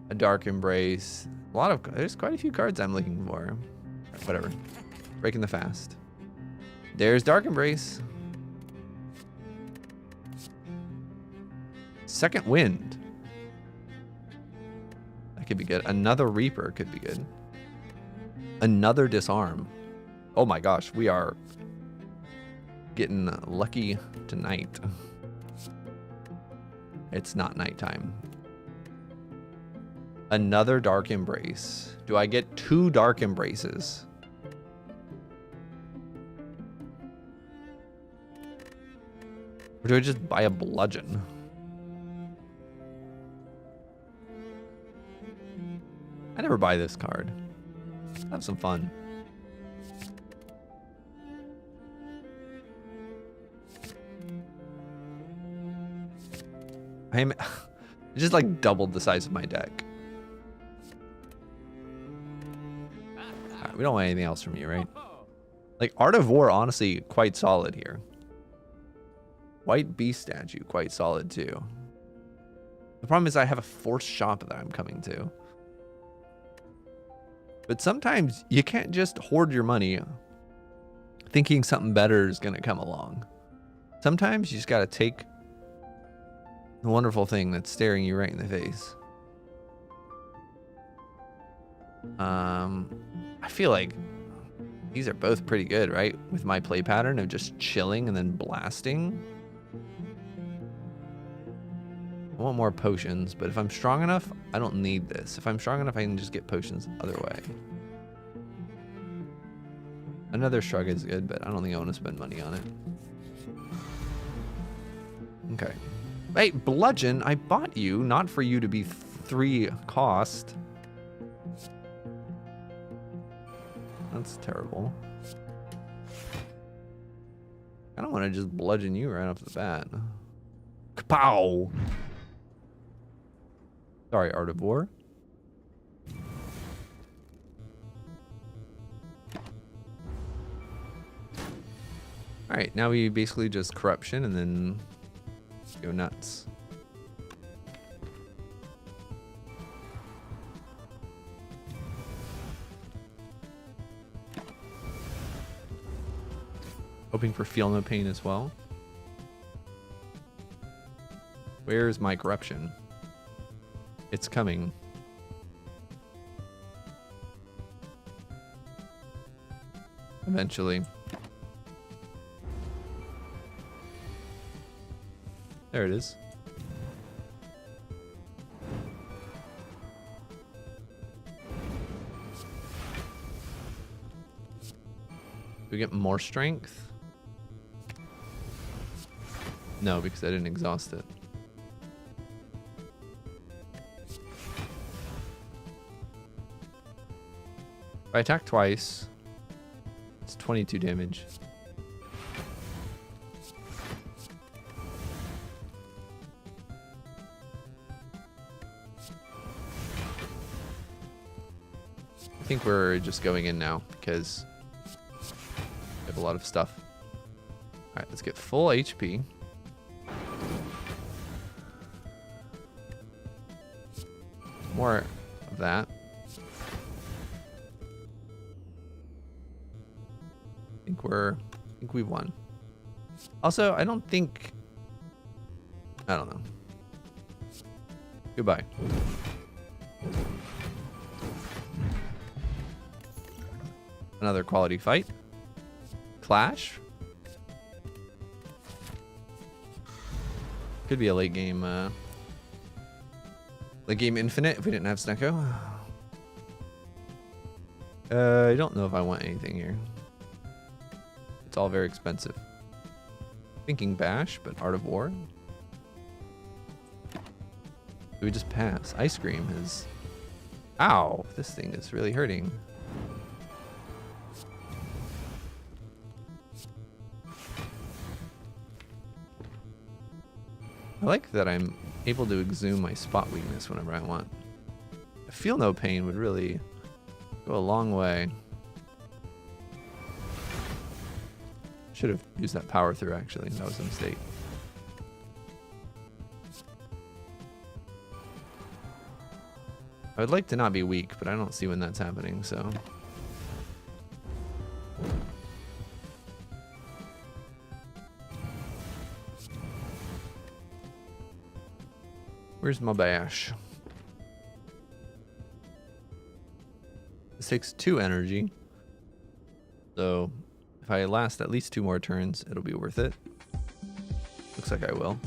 a dark embrace. There's quite a few cards I'm looking for. Whatever. Breaking the fast. There's dark embrace. Second wind. That could be good. Another Reaper could be good. Another disarm. Oh my gosh, we are getting lucky tonight. It's not nighttime. Another dark embrace. Do I get 2 dark embraces? Or do I just buy a bludgeon? I never buy this card. Let's have some fun. It just like doubled the size of my deck. Right, we don't want anything else from you, right? Like Art of War, honestly, quite solid here. White Beast statue, quite solid too. The problem is I have a forced shop that I'm coming to. But sometimes you can't just hoard your money thinking something better is going to come along. Sometimes you just got to take the wonderful thing that's staring you right in the face. I feel like these are both pretty good, right? With my play pattern of just chilling and then blasting. I want more potions, but if I'm strong enough, I don't need this. If I'm strong enough, I can just get potions the other way. Another shrug is good, but I don't think I want to spend money on it. Okay. Hey, bludgeon, I bought you, not for you to be 3 cost. That's terrible. I don't want to just bludgeon you right off the bat. Kapow! Sorry, Art of War. Alright, now we basically just corruption and then go nuts. Hoping for feel no pain as well. Where's my corruption? It's coming. Eventually. There it is. Do we get more strength? No, because I didn't exhaust it. If I attack twice, it's 22 damage. I think we're just going in now because we have a lot of stuff. Alright, let's get full HP. More of that. I think we've won. Also, I don't know. Goodbye. Another quality fight. Clash. Could be a late game infinite if we didn't have Snecko. I don't know if I want anything here. It's all very expensive. Thinking Bash, but Art of War. Do we just pass? Ice Cream is... Ow! This thing is really hurting. I like that I'm able to exhume my spot weakness whenever I want. I feel no pain would really go a long way. Should have used that power through, actually. That was a mistake. I would like to not be weak, but I don't see when that's happening, so... Where's my bash? This takes 2 energy. So if I last at least 2 more turns, it'll be worth it. Looks like I will.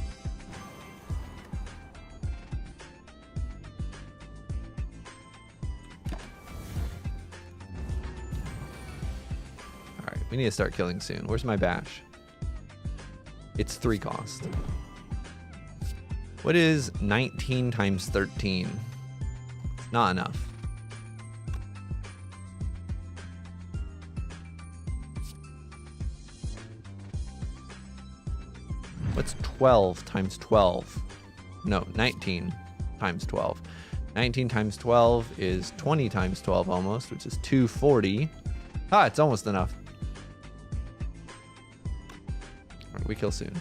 Alright, we need to start killing soon. Where's my bash? It's 3 cost. What is 19 times 13? It's not enough. What's 12 times 12? No, 19 times 12. 19 times 12 is 20 times 12 almost, which is 240. Ah, it's almost enough. All right, we kill soon.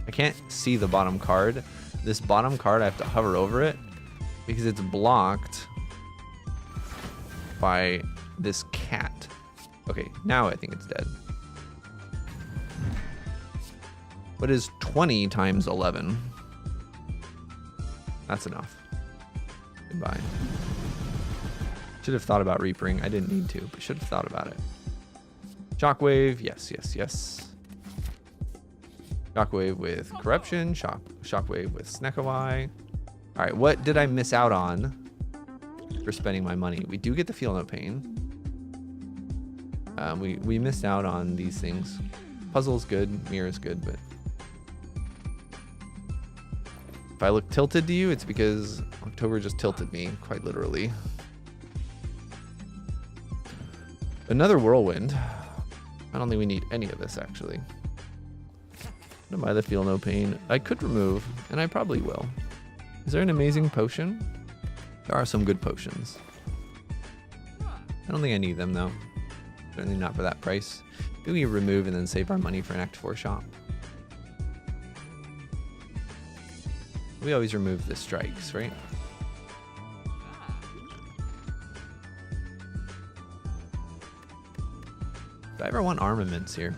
I can't see the bottom card. This bottom card, I have to hover over it because it's blocked by this cat. Okay, now I think it's dead. What is 20 times 11? That's enough. Goodbye. Should have thought about reapering. I didn't need to, but should have thought about it. Shockwave, yes, yes, yes. Shockwave with corruption. Shockwave with Snekawai. All right, what did I miss out on for spending my money? We do get the Feel No Pain. We missed out on these things. Puzzle's good, mirror's good, but if I look tilted to you, it's because October just tilted me, quite literally. Another whirlwind. I don't think we need any of this, actually. I'm gonna buy the Feel No Pain. I could remove, and I probably will. Is there an amazing potion? There are some good potions. I don't think I need them, though. Certainly not for that price. Do we remove and then save our money for an Act 4 shop? We always remove the strikes, right? Do I ever want armaments here?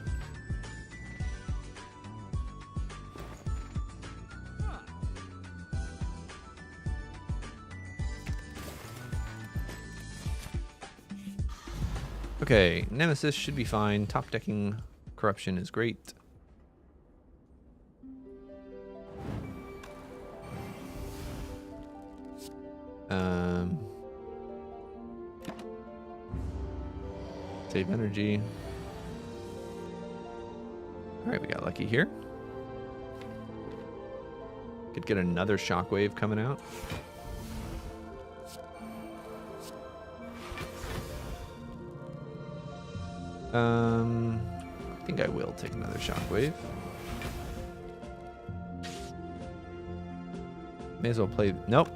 Okay, Nemesis should be fine. Top decking corruption is great. Save energy. All right, we got lucky here. Could get another shockwave coming out. I think I will take another shockwave. May as well play. Nope.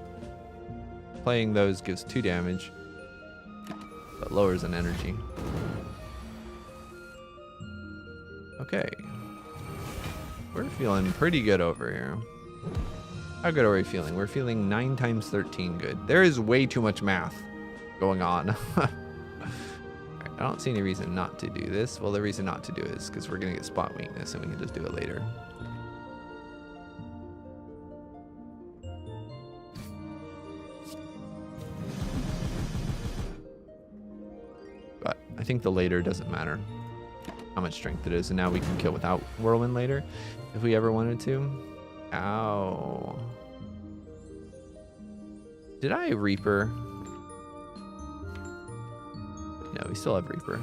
Playing those gives 2 damage, but lowers an energy. Okay. We're feeling pretty good over here. How good are we feeling? We're feeling 9 times 13 good. There is way too much math going on. I don't see any reason not to do this. Well, the reason not to do it is because we're going to get spot weakness and we can just do it later. But I think the later doesn't matter how much strength it is. And now we can kill without Whirlwind later if we ever wanted to. Ow. Did I Reaper? No, we still have Reaper.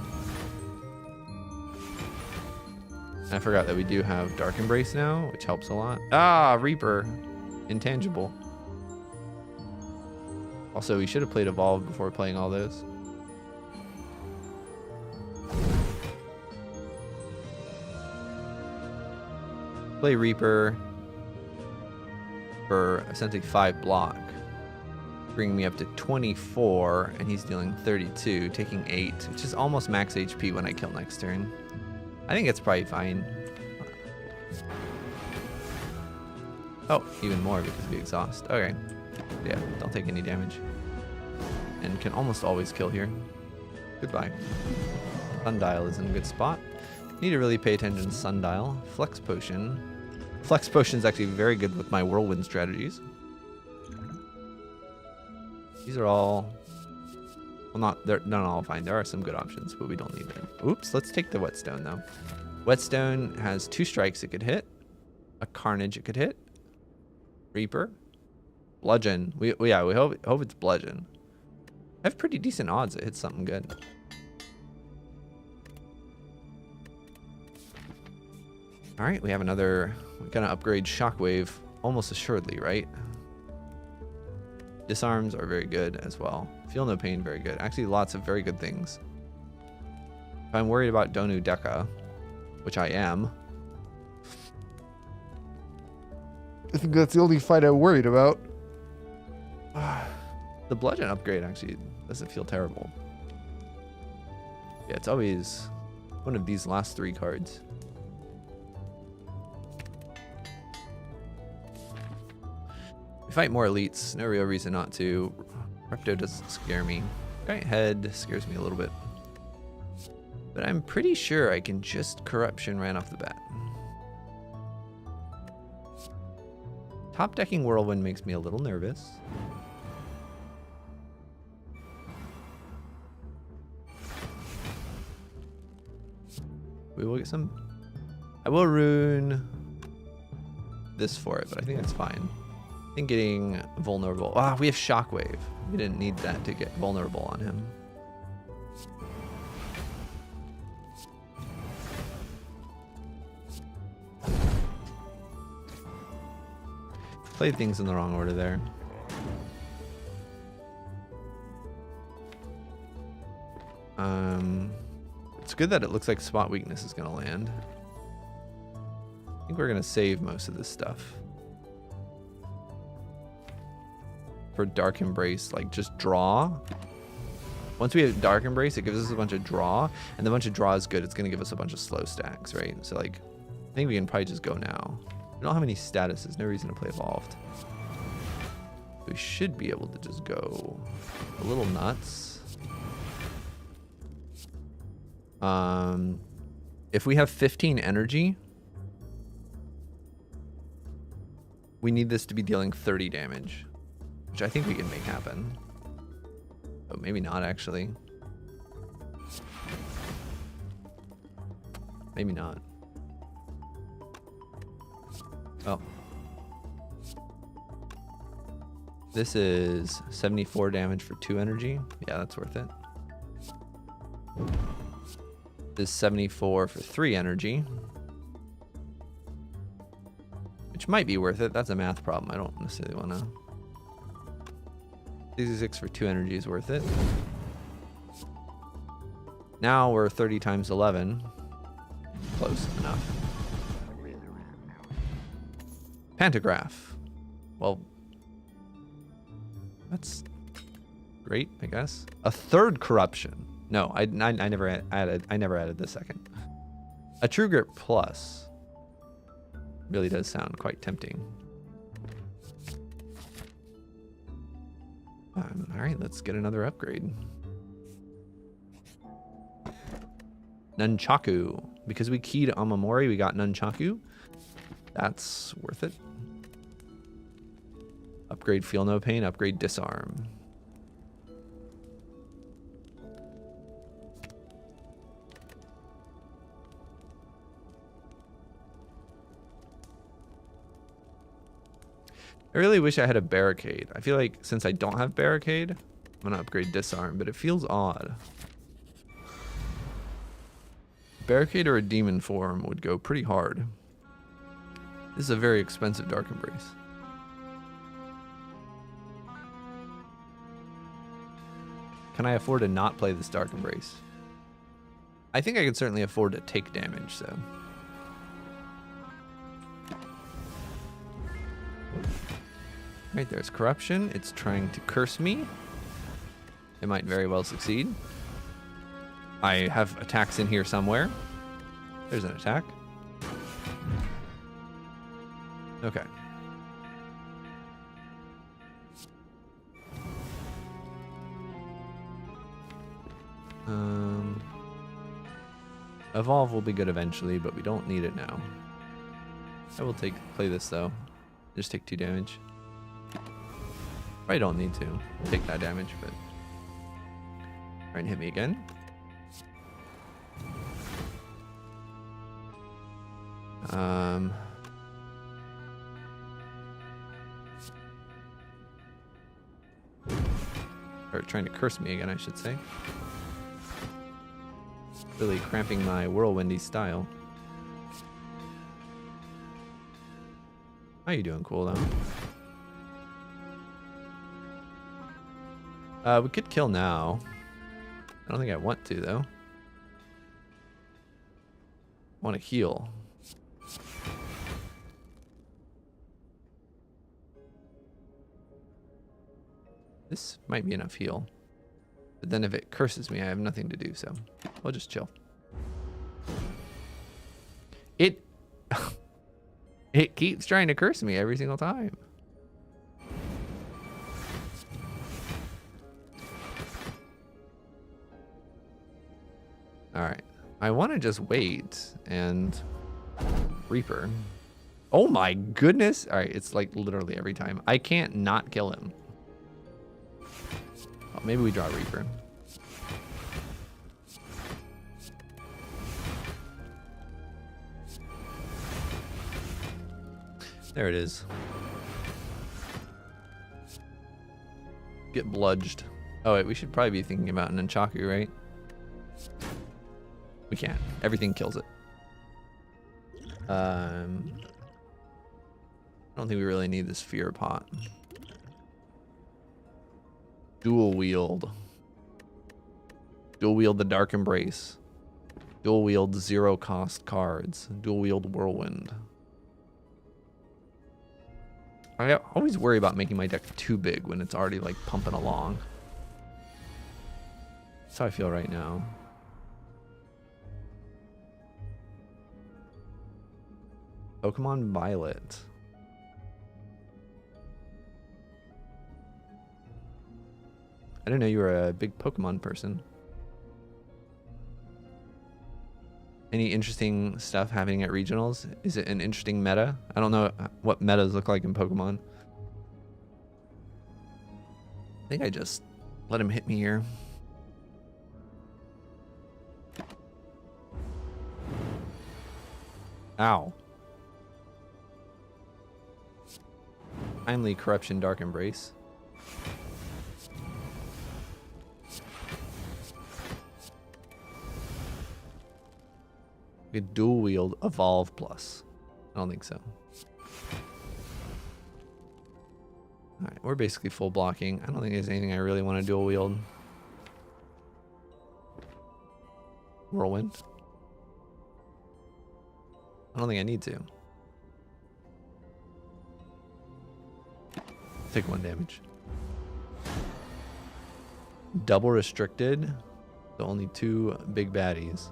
I forgot that we do have Dark Embrace now, which helps a lot. Ah, Reaper. Intangible. Also, we should have played Evolve before playing all those. Play Reaper for essentially 5 block. Bringing me up to 24, and he's dealing 32, taking 8, which is almost max HP when I kill next turn. I think it's probably fine. Oh, even more because we exhaust. Okay. Yeah, don't take any damage. And can almost always kill here. Goodbye. Sundial is in a good spot. Need to really pay attention to Sundial. Flex Potion. Flex Potion is actually very good with my Whirlwind strategies. These are all, well, they're not all fine. There are some good options, but we don't need them. Oops, let's take the Whetstone though. Whetstone has 2 strikes it could hit, a Carnage it could hit, Reaper, Bludgeon. We hope it's Bludgeon. I have pretty decent odds it hits something good. All right, we have another. We're gonna upgrade Shockwave almost assuredly, right? Disarms are very good as well. Feel No Pain, very good. Actually, lots of very good things. If I'm worried about Donu Deka, which I am, I think that's the only fight I'm worried about. The Bludgeon upgrade actually doesn't feel terrible. Yeah, it's always one of these last 3 cards. We fight more elites. No real reason not to. Repto doesn't scare me. Giant head scares me a little bit. But I'm pretty sure I can just corruption right off the bat. Top decking whirlwind makes me a little nervous. We will get some. I will ruin this for it, but I think that's fine. I think getting vulnerable. Ah, we have shockwave. We didn't need that to get vulnerable on him. Played things in the wrong order there. It's good that it looks like spot weakness is gonna land. I think we're gonna save most of this stuff. For Dark Embrace, like just draw. Once we have Dark Embrace, it gives us a bunch of draw, and the bunch of draw is good. It's gonna give us a bunch of slow stacks, right? So like, I think we can probably just go now. We don't have any statuses, no reason to play evolved. We should be able to just go a little nuts. If we have 15 energy, we need this to be dealing 30 damage, which I think we can make happen. But maybe not, actually. Maybe not. Oh. This is 74 damage for 2 energy. Yeah, that's worth it. This is 74 for 3 energy. Which might be worth it. That's a math problem. I don't necessarily want to. 66 for 2 energy is worth it. Now we're 30 times 11. Close enough. Pantograph. Well, that's great, I guess. A third corruption. No, I never added the second. A True Grit Plus really does sound quite tempting. All right, let's get another upgrade. Nunchaku. Because we keyed Amamori, we got Nunchaku. That's worth it. Upgrade Feel No Pain, upgrade Disarm. I really wish I had a Barricade. I feel like since I don't have Barricade, I'm gonna upgrade Disarm, but it feels odd. Barricade or a Demon Form would go pretty hard. This is a very expensive Dark Embrace. Can I afford to not play this Dark Embrace? I think I can certainly afford to take damage, so. Right, there's Corruption. It's trying to curse me. It might very well succeed. I have attacks in here somewhere. There's an attack. Okay. Evolve will be good eventually, but we don't need it now. I will play this though. Just take 2 damage. Probably don't need to take that damage, but try and hit me again. Or trying to curse me again, I should say. Really cramping my whirlwindy style. How you doing, cool though? We could kill now. I don't think I want to though. I want to heal. This might be enough heal. But then if it curses me, I have nothing to do, so I'll just chill. It keeps trying to curse me every single time. I want to just wait and Reaper. Oh my goodness. All right, it's like literally every time. I can't not kill him. Oh, maybe we draw Reaper. There it is. Get bludged. Oh wait, we should probably be thinking about an Nunchaku, right? We can't. Everything kills it. I don't think we really need this fear pot. Dual wield. Dual wield the Dark Embrace. Dual wield 0 cost cards. Dual wield Whirlwind. I always worry about making my deck too big when it's already like pumping along. That's how I feel right now. Pokemon Violet. I didn't know you were a big Pokemon person. Any interesting stuff happening at regionals? Is it an interesting meta? I don't know what metas look like in Pokemon. I think I just let him hit me here. Ow. Timely Corruption Dark Embrace. We could dual wield Evolve Plus. I don't think so. Alright, we're basically full blocking. I don't think there's anything I really want to dual wield. Whirlwind. I don't think I need to. Take 1 damage. Double restricted. So only 2 big baddies.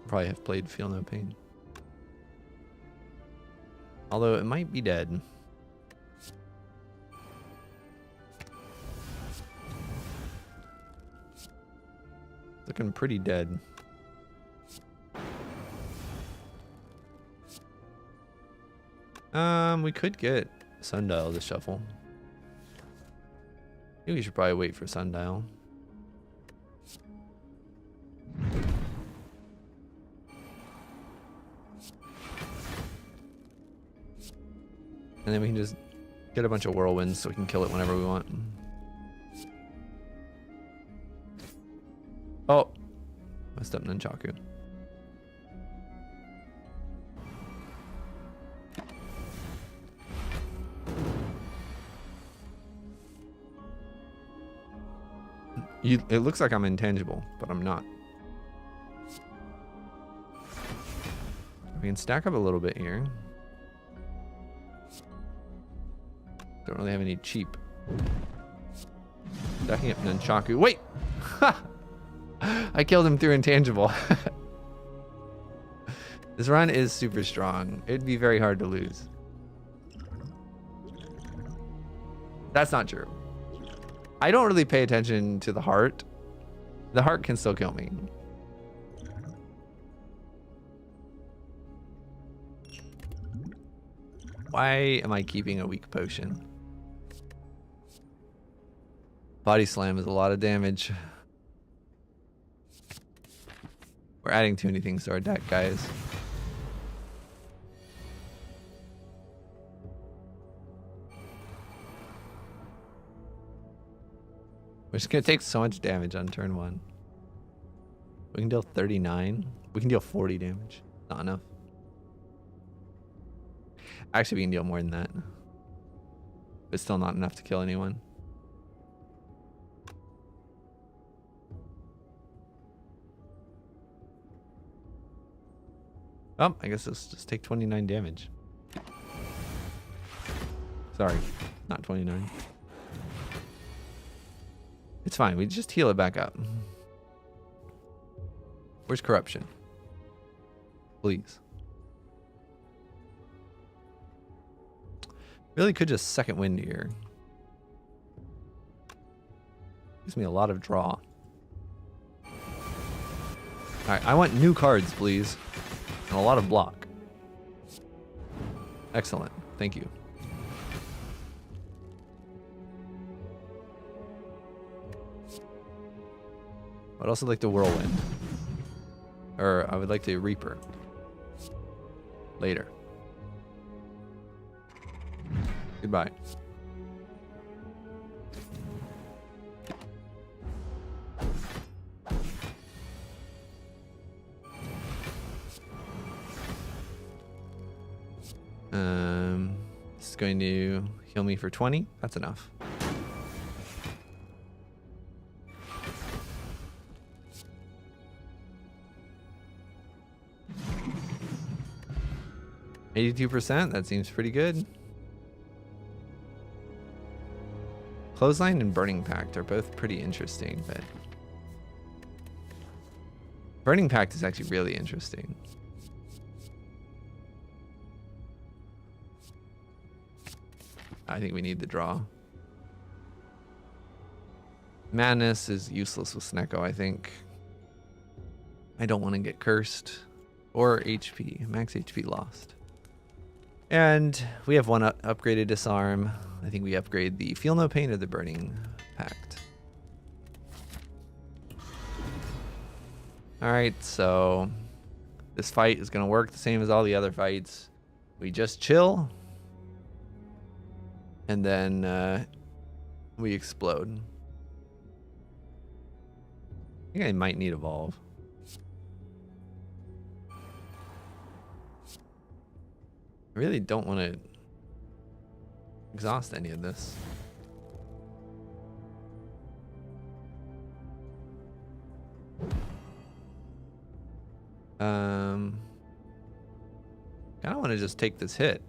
Probably have played Feel No Pain. Although it might be dead. Looking pretty dead. We could get Sundial to shuffle. Maybe we should probably wait for Sundial. And then we can just get a bunch of whirlwinds so we can kill it whenever we want. Oh, messed up Nunchaku. It looks like I'm intangible, but I'm not. We can stack up a little bit here. Don't really have any cheap. Stacking up Nunchaku. Wait! I killed him through intangible. This run is super strong. It'd be very hard to lose. That's not true. I don't really pay attention to the heart. The heart can still kill me. Why am I keeping a weak potion? Body slam is a lot of damage. We're adding too many things to our deck, guys. We're just gonna take so much damage on turn 1. We can deal 39. We can deal 40 damage. Not enough. Actually, we can deal more than that. But still not enough to kill anyone. Oh, I guess let's just take 29 damage. Sorry, not 29. It's fine, we just heal it back up. Where's corruption? Please. Really could just second wind here. Gives me a lot of draw. Alright, I want new cards, please. And a lot of block. Excellent. Thank you. I'd also like to Whirlwind. Or I would like to Reaper. Later. Goodbye. This is going to heal me for 20. That's enough. %. That seems pretty good. Clothesline and Burning Pact are both pretty interesting, but Burning Pact is actually really interesting. I think we need the draw. Madness is useless with Snecko, I think. I don't want to get cursed. Or HP. Max HP lost. And we have one upgraded Disarm. I think we upgrade the Feel No Pain or the Burning Pact. Alright, so this fight is going to work the same as all the other fights. We just chill. And then we explode. I think I might need Evolve. I really don't want to exhaust any of this. Kind of want to just take this hit.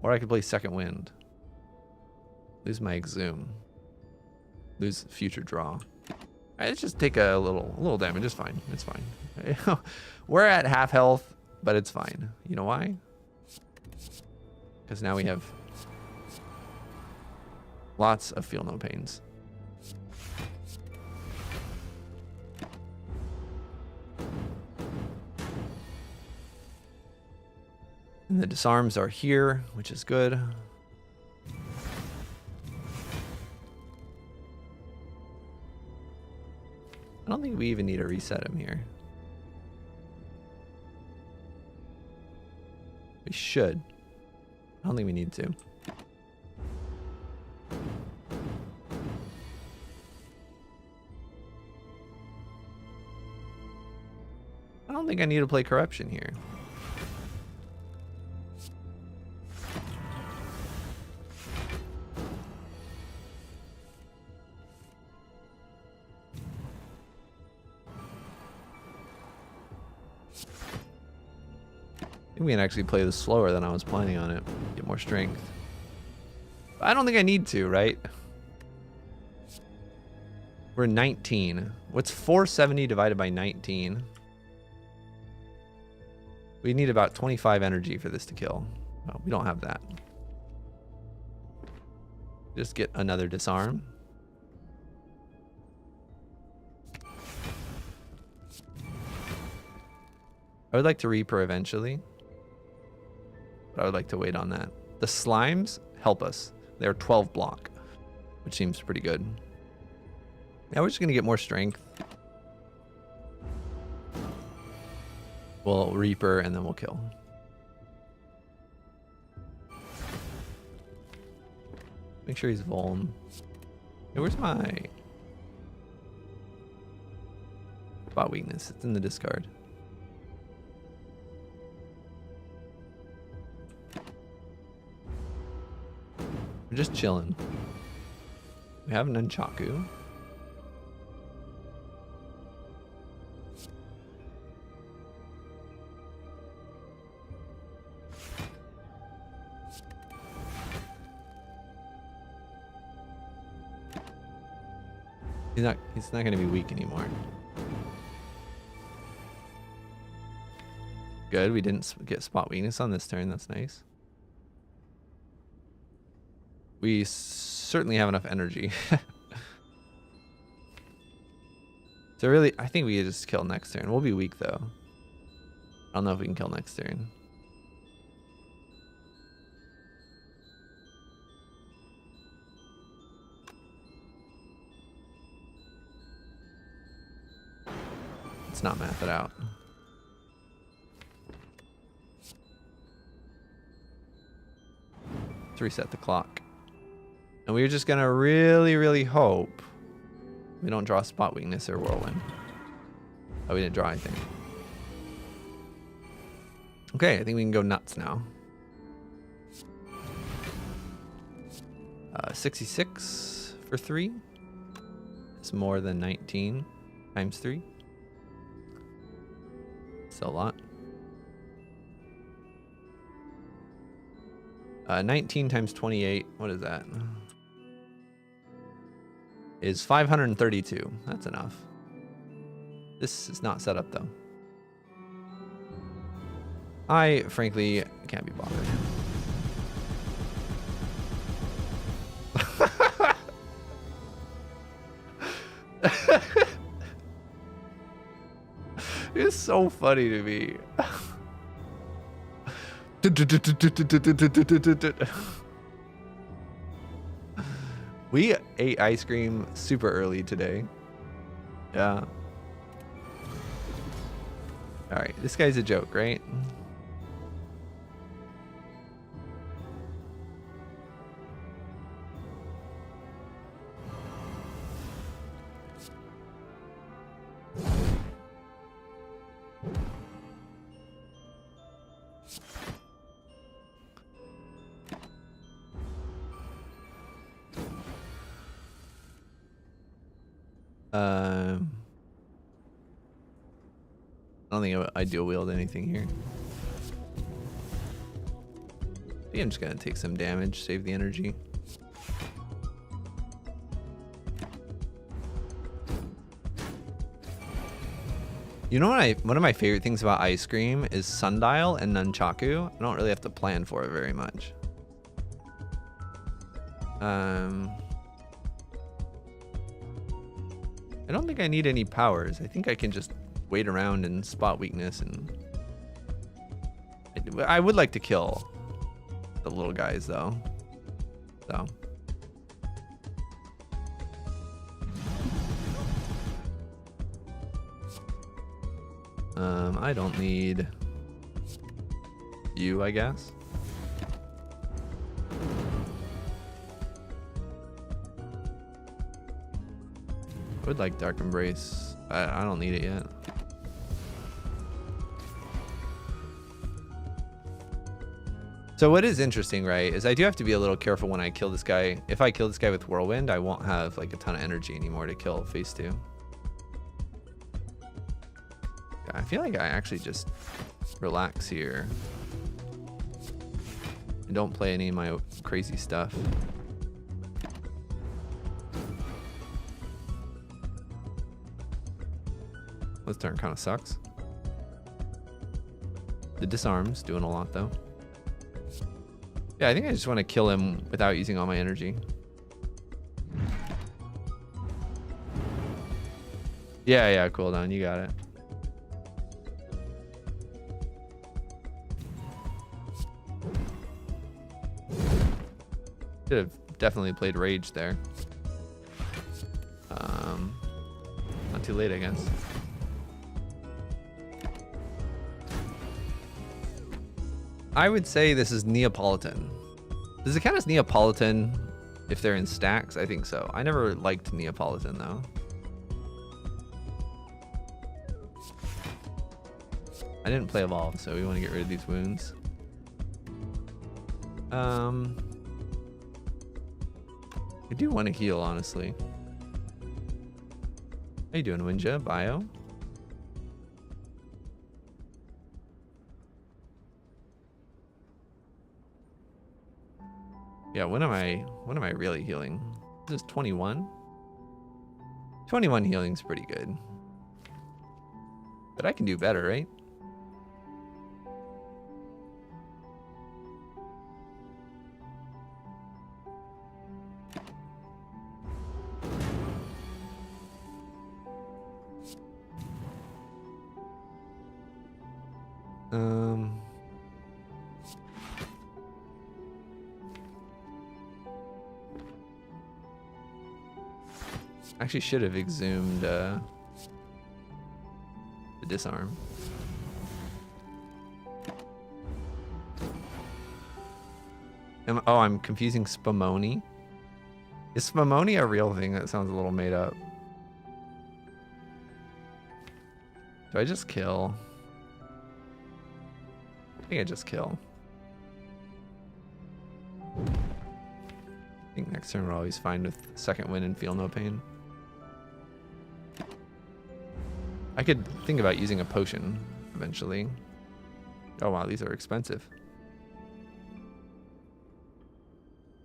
Or I could play Second Wind. Lose my Exhume. Lose future draw. Alright, let's just take a little damage. It's fine. It's fine. We're at half health, but it's fine. You know why? Because now we have lots of Feel No Pains. And the disarms are here, which is good. I don't think we even need to reset him here. We should. I don't think we need to. I don't think I need to play Corruption here. We can actually play this slower than I was planning on it. Get more strength. I don't think I need to, right? We're 19. What's 470 divided by 19? We need about 25 energy for this to kill. Well, we don't have that. Just get another disarm. I would like to Reaper eventually. I would like to wait on that. The slimes help us. They're 12 block, which seems pretty good. Now we're just going to get more strength. We'll Reaper and then we'll kill. Make sure he's vuln. Hey, where's my spot weakness? It's in the discard. We're just chilling. We have an Nunchaku. He's not going to be weak anymore. Good, we didn't get spot weakness on this turn. That's nice. We certainly have enough energy. So really, I think we could just kill next turn. We'll be weak though. I don't know if we can kill next turn. Let's not math it out. Let's reset the clock. And we're just gonna really, really hope we don't draw spot weakness or whirlwind. Oh, we didn't draw anything. Okay, I think we can go nuts now. 66 for 3. It's more than 19 times 3. Still a lot. 19 times 28, what is that? Is 532. That's enough. This is not set up though. I frankly can't be bothered. It's so funny to me. We ate ice cream super early today. Yeah. All right, this guy's a joke, right? I don't think I dual wield anything here. I think I'm just gonna take some damage, save the energy. You know what one of my favorite things about ice cream is sundial and nunchaku. I don't really have to plan for it very much. I don't think I need any powers. I think I can just wait around and spot weakness, and I would like to kill the little guys though. So I don't need you, I guess. I would like Dark Embrace. I don't need it yet. So what is interesting, right, is I do have to be a little careful when I kill this guy. If I kill this guy with Whirlwind, I won't have like a ton of energy anymore to kill phase 2. I feel like I actually just relax here and don't play any of my crazy stuff. This turn kind of sucks. The disarm's doing a lot though. Yeah, I think I just want to kill him without using all my energy. Yeah, cooldown, you got it. Should have definitely played Rage there. Not too late, I guess. I would say this is Neapolitan. Does it count as Neapolitan if they're in stacks? I think so. I never liked Neapolitan though. I didn't play Evolve, so we want to get rid of these wounds. I do want to heal, honestly. How you doing, Winja? Bio? Yeah, when am I really healing? This is 21. 21 healing's pretty good. But I can do better, right? Actually should have exhumed the disarm. Oh, I'm confusing Spumoni. Is Spumoni a real thing? That sounds a little made up. Do I just kill? I think I just kill. I think next turn we're always fine with second win and feel no pain. I could think about using a potion eventually. Oh wow, these are expensive.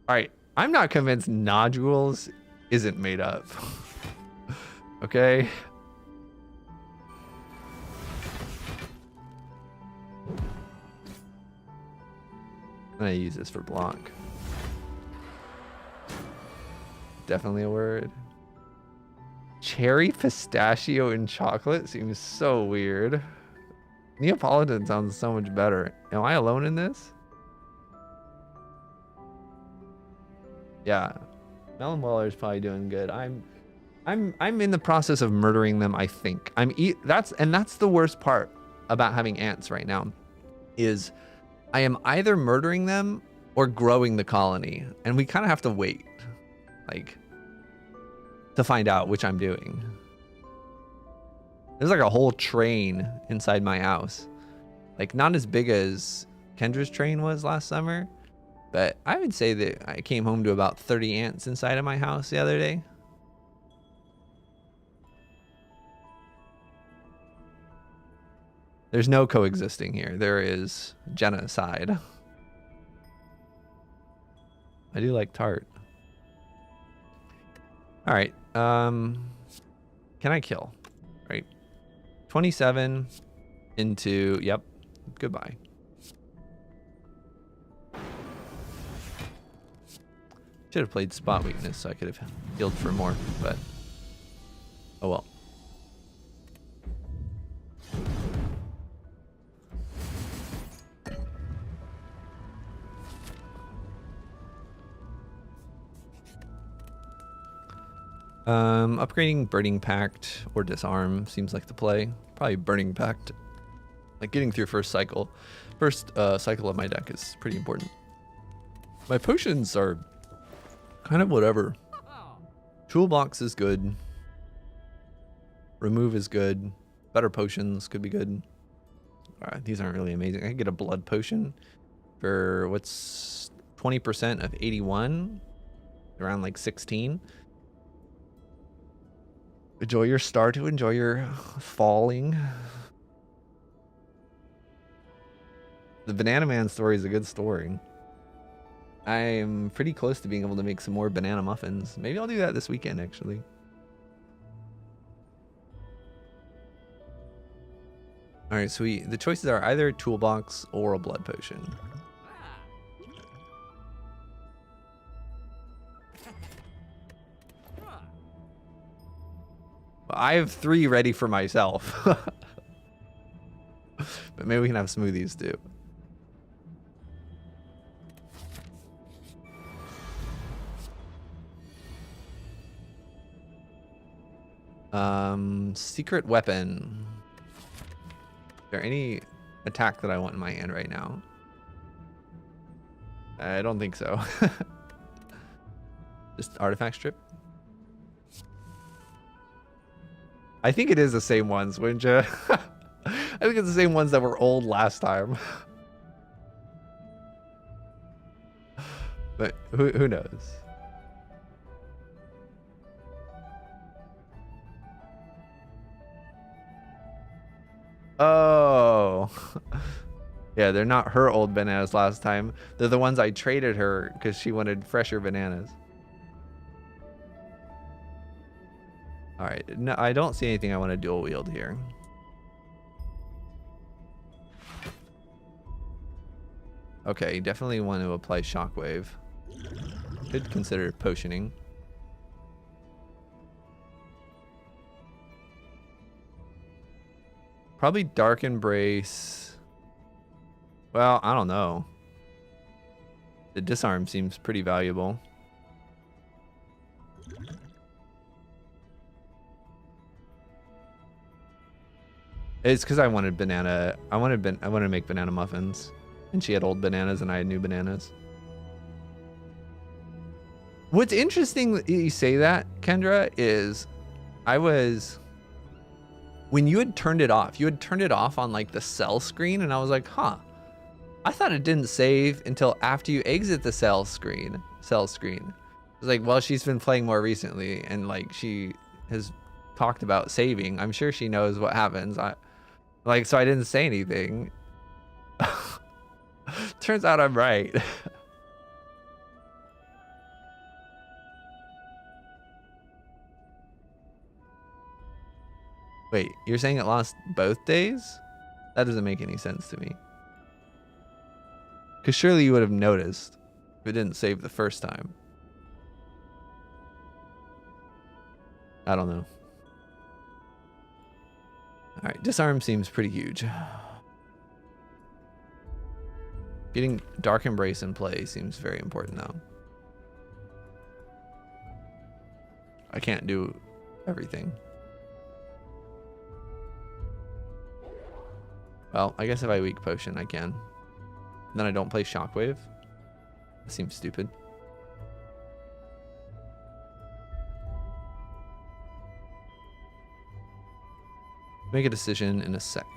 Alright, I'm not convinced nodules isn't made up. Okay? I'm gonna use this for block. Definitely a word. Cherry, pistachio, and chocolate seems so weird. Neapolitan sounds so much better. Am I alone in this? Yeah, Melon Weller's probably doing good. I'm in the process of murdering them. I think that's the worst part about having ants right now, is I am either murdering them or growing the colony, and we kind of have to wait, like, to find out which I'm doing. There's like a whole train inside my house, like not as big as Kendra's train was last summer. But I would say that I came home to about 30 ants inside of my house the other day. There's no coexisting here. There is genocide. I do like tart. All right. Can I kill? Right. 27 into, yep. Goodbye. Should have played spot weakness so I could have healed for more, but oh well. Upgrading Burning Pact or Disarm seems like the play. Probably Burning Pact. Like getting through first cycle of my deck is pretty important. My potions are kind of whatever. Toolbox is good. Remove is good. Better potions could be good. These aren't really amazing. I could get a blood potion for what's 20% of 81, around like 16. Enjoy your star to enjoy your falling. The Banana Man story is a good story. I'm pretty close to being able to make some more banana muffins. Maybe I'll do that this weekend, actually. All right, so the choices are either a toolbox or a blood potion. I have 3 ready for myself. But maybe we can have smoothies too. Secret weapon. Is there any attack that I want in my hand right now? I don't think so. Just artifact strip. I think it is the same ones, wouldn't you? I think it's the same ones that were old last time. But who knows? Oh. Yeah, they're not her old bananas last time. They're the ones I traded her because she wanted fresher bananas. All right, no, I don't see anything I want to dual wield here. Okay, definitely want to apply shockwave. Could consider potioning. Probably Dark Embrace Well, I don't know. The disarm seems pretty valuable. It's because I wanted banana. I wanted to make banana muffins, and she had old bananas, and I had new bananas. What's interesting that you say that, Kendra, is when you had turned it off, you had turned it off on like the cell screen, and I was like, huh. I thought it didn't save until after you exit the cell screen. It's like, well, she's been playing more recently, and like she has talked about saving. I'm sure she knows what happens. So I didn't say anything. Turns out I'm right. Wait, you're saying it lost both days? That doesn't make any sense to me. Because surely you would have noticed if it didn't save the first time. I don't know. All right, disarm seems pretty huge. Getting Dark Embrace in play seems very important though. I can't do everything. Well, I guess if I weak potion, I can. Then I don't play Shockwave. That seems stupid. Make a decision in a sec.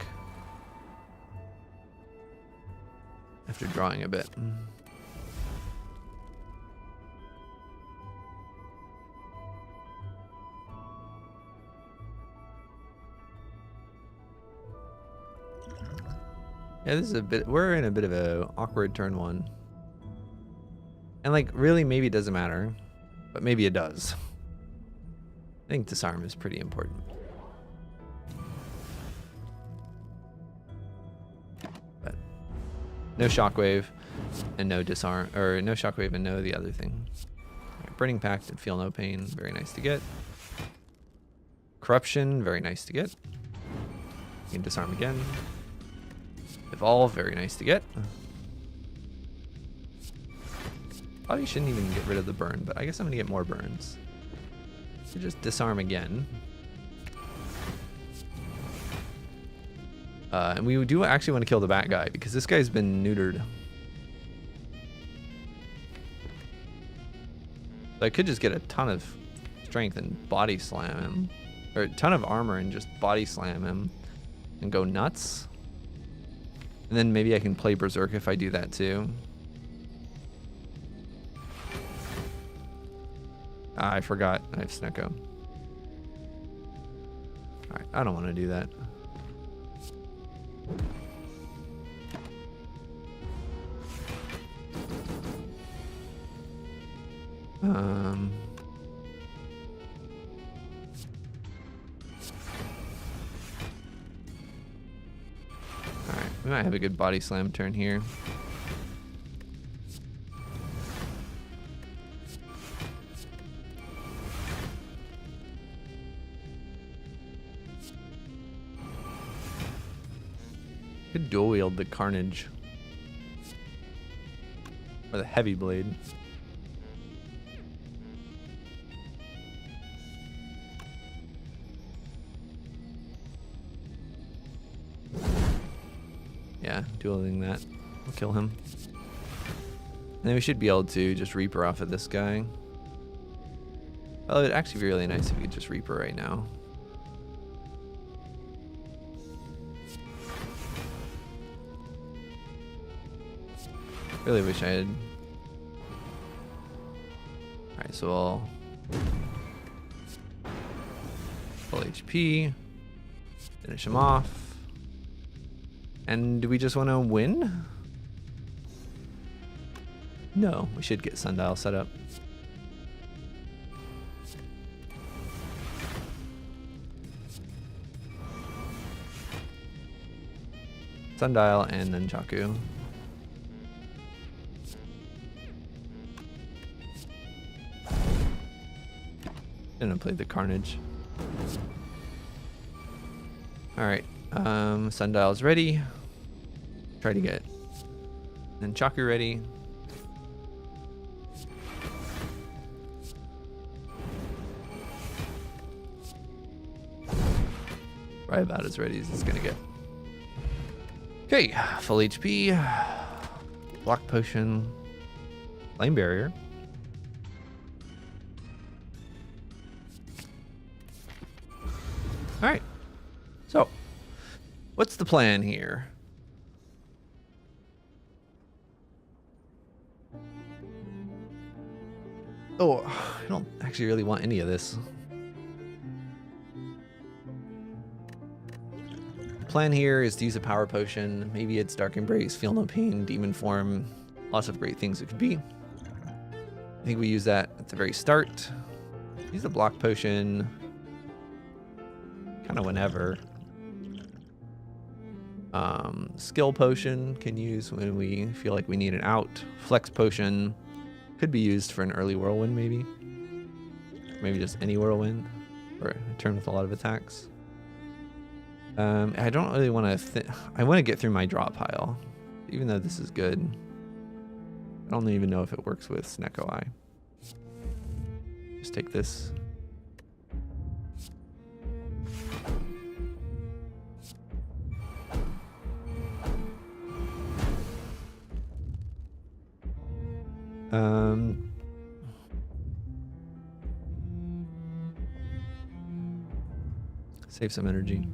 After drawing a bit. Yeah, this is we're in a bit of a awkward turn one. And like, really, maybe it doesn't matter, but maybe it does. I think disarm is pretty important. But no shockwave and no disarm, or no shockwave and no the other thing. Right, Burning Pact and Feel No Pain, very nice to get. Corruption, very nice to get. You can disarm again. Evolve, very nice to get. Probably shouldn't even get rid of the burn, but I guess I'm gonna get more burns. So just disarm again. And we do actually want to kill the bat guy because this guy's been neutered. So I could just get a ton of strength and body slam him. Or a ton of armor and just body slam him and go nuts. And then maybe I can play Berserk if I do that too. Ah, I forgot. I have Snecko. Alright, I don't want to do that. Alright, we might have a good body slam turn here. Could dual wield the Carnage. Or the Heavy Blade. Yeah, dueling that will kill him. And then we should be able to just Reaper off of this guy. Well, it'd actually be really nice if we could just Reaper right now. Really wish I had. Alright, so I'll full HP, finish him off. And do we just want to win? No, we should get Sundial set up. Sundial and then Chaku. Didn't play the Carnage. Alright, Sundial's ready. Try to get And Chaku ready. Right about as ready as it's gonna get. Okay, full HP. Block potion. Flame barrier. Alright. So, what's the plan here? Oh, I don't actually really want any of this. The plan here is to use a power potion. Maybe it's Dark Embrace, Feel No Pain, Demon Form. Lots of great things it could be. I think we use that at the very start. Use the block potion kind of whenever. Skill potion can use when we feel like we need an out. Flex potion could be used for an early whirlwind, maybe. Maybe just any whirlwind or a turn with a lot of attacks. I don't really want to. I want to get through my drop pile, even though this is good. I don't even know if it works with Snecko Eye. Just take this. Save some energy.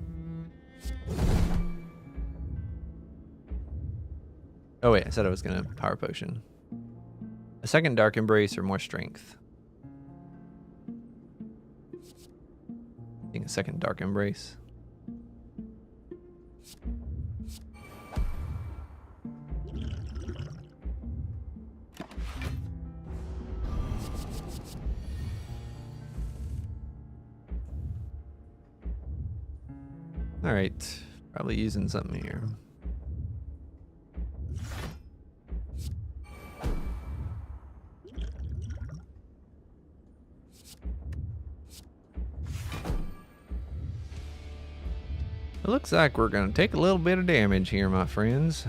Oh wait, I said I was gonna power potion. A second Dark Embrace or more strength. I think a second Dark Embrace. All right, probably using something here. It looks like we're gonna take a little bit of damage here, my friends.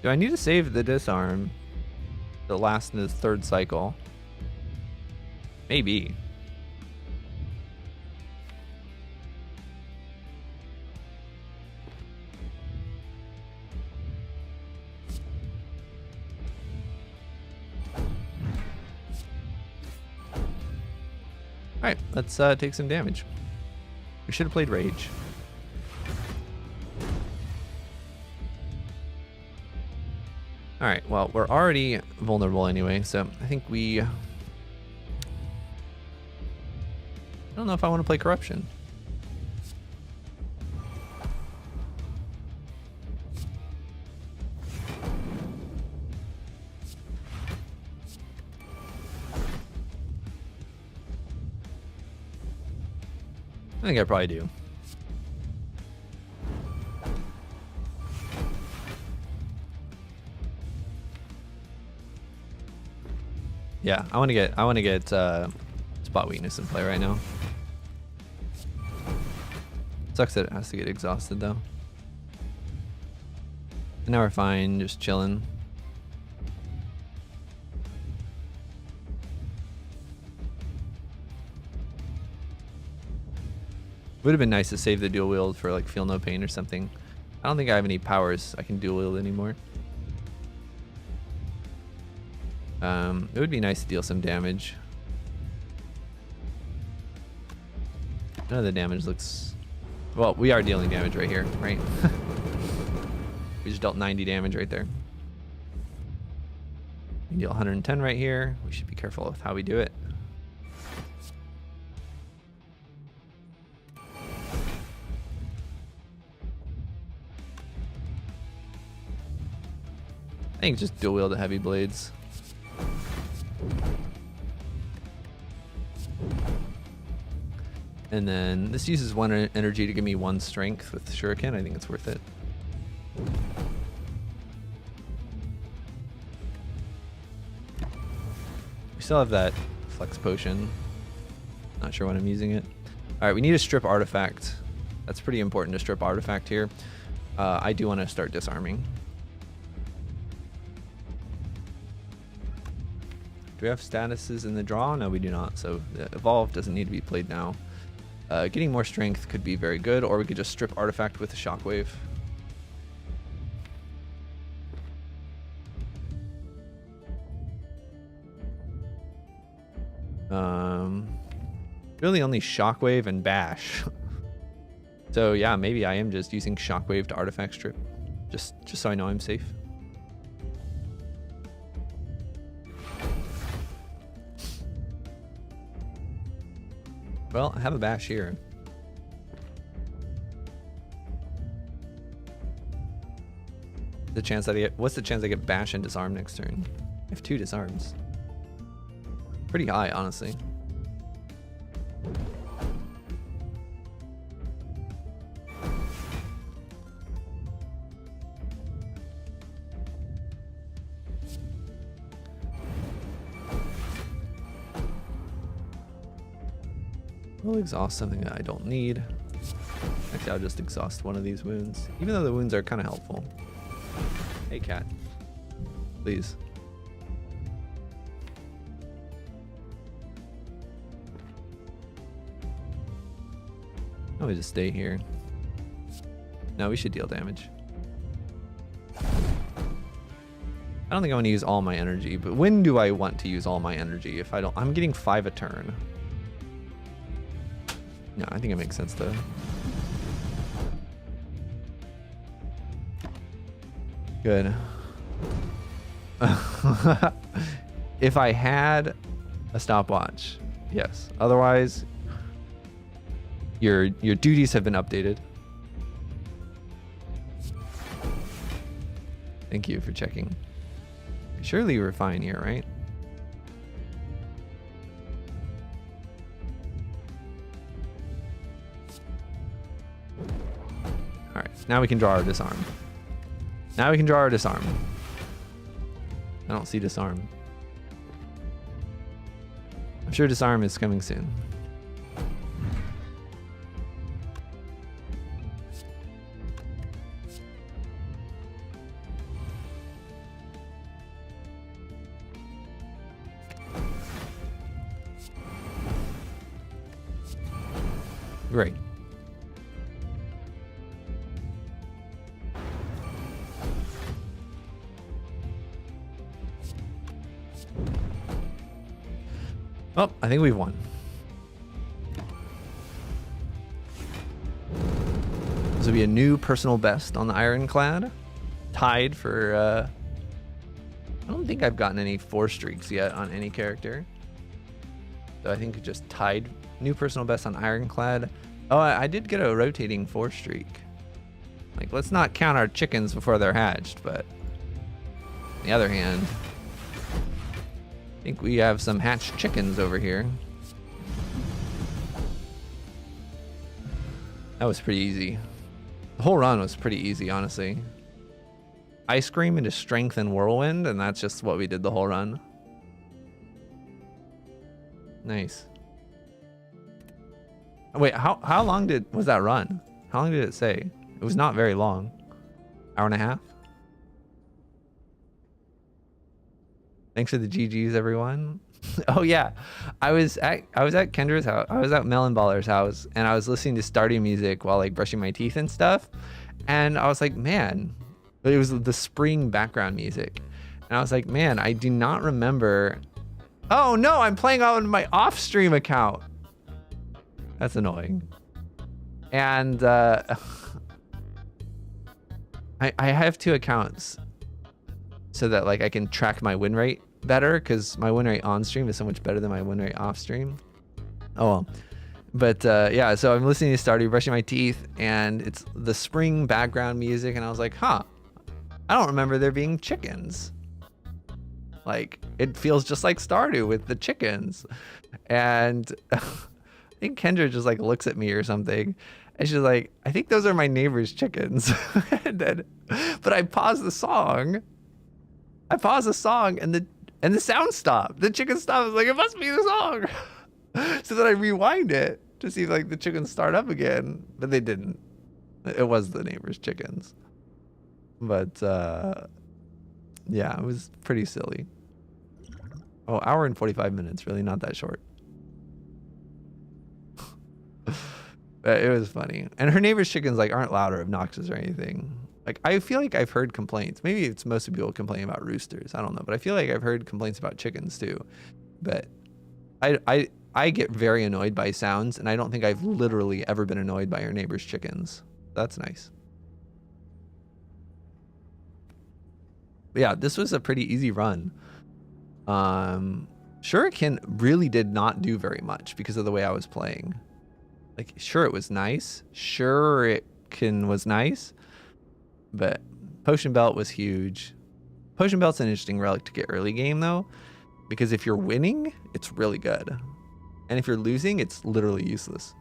Do I need to save the disarm that lasts in this third cycle? Maybe. Alright, let's take some damage. We should have played Rage. Alright, well, we're already vulnerable anyway, so I think we... I don't know if I want to play Corruption. I think I probably do. Yeah, I want to get spot weakness in play right now. Sucks that it has to get exhausted though. And now we're fine, just chilling. Would have been nice to save the dual wield for like Feel No Pain or something. I don't think I have any powers I can dual wield anymore. It would be nice to deal some damage. None of the damage looks... Well, we are dealing damage right here, right? We just dealt 90 damage right there. We deal 110 right here. We should be careful with how we do it. I think just dual wield the heavy blades. And then this uses one energy to give me one strength with Shuriken. I think it's worth it. We still have that flex potion. Not sure when I'm using it. All right, we need to strip artifact. That's pretty important to strip artifact here. I do want to start disarming. we have statuses in the draw? No, we do not. So evolve doesn't need to be played now. Getting more strength could be very good, or we could just strip artifact with a shockwave. Really only shockwave and bash. So yeah, maybe I am just using shockwave to artifact strip, just so I know I'm safe. Well, I have a bash here. The chance that I get, what's the chance I get bash and disarm next turn? I have 2 disarms. Pretty high, honestly. We'll exhaust something that I don't need. Actually, I'll just exhaust one of these wounds, even though the wounds are kind of helpful. Hey, cat. Please. Oh, we just stay here. No, we should deal damage. I don't think I want to use all my energy, but when do I want to use all my energy? If I don't, I'm getting 5 a turn. No, I think it makes sense though. Good. If I had a stopwatch, yes. Otherwise, your duties have been updated. Thank you for checking. Surely we're fine here, right? All right, now we can draw our disarm. Now we can draw our disarm. I don't see disarm. I'm sure disarm is coming soon. Great. Oh, I think we've won. This will be a new personal best on the Ironclad. Tied for, I don't think I've gotten any 4 streaks yet on any character. So I think it just tied new personal best on Ironclad. Oh, I did get a rotating 4 streak. Like, let's not count our chickens before they're hatched, but on the other hand, I think we have some hatched chickens over here. That was pretty easy. The whole run was pretty easy, honestly. Ice Cream into Strength and Whirlwind, and that's just what we did the whole run. Nice. Wait, how long was that run? How long did it say? It was not very long. Hour and a half? Thanks for the GGs, everyone. Oh yeah, I was at Kendra's house. I was at Melon Baller's house, and I was listening to Stardew music while like brushing my teeth and stuff. And I was like, man, it was the spring background music, and I was like, man, I do not remember. Oh no, I'm playing on my off-stream account. That's annoying. And I have 2 accounts so that like I can track my win rate better, because my win rate on stream is so much better than my win rate off stream. Oh well. But yeah, so I'm listening to Stardew, brushing my teeth, and it's the spring background music, and I was like, huh, I don't remember there being chickens. Like, it feels just like Stardew with the chickens. And I think Kendra just like looks at me or something, and she's like, I think those are my neighbor's chickens. And then, but I paused the song. And the sound stopped. The chicken stopped. I was like, it must be the song. So then I rewind it to see if like the chickens start up again, but they didn't. It was the neighbor's chickens. But yeah, it was pretty silly. Oh, hour and 45 minutes. Really not that short. It was funny. And her neighbor's chickens like aren't loud or obnoxious or anything. Like, I feel like I've heard complaints. Maybe it's mostly people complaining about roosters. I don't know. But I feel like I've heard complaints about chickens too. But I get very annoyed by sounds, and I don't think I've literally ever been annoyed by your neighbor's chickens. That's nice. But yeah, this was a pretty easy run. Shuriken really did not do very much because of the way I was playing. Like, sure, it was nice. Shuriken was nice. But Potion Belt was huge. Potion Belt's an interesting relic to get early game, though. Because if you're winning, it's really good. And if you're losing, it's literally useless.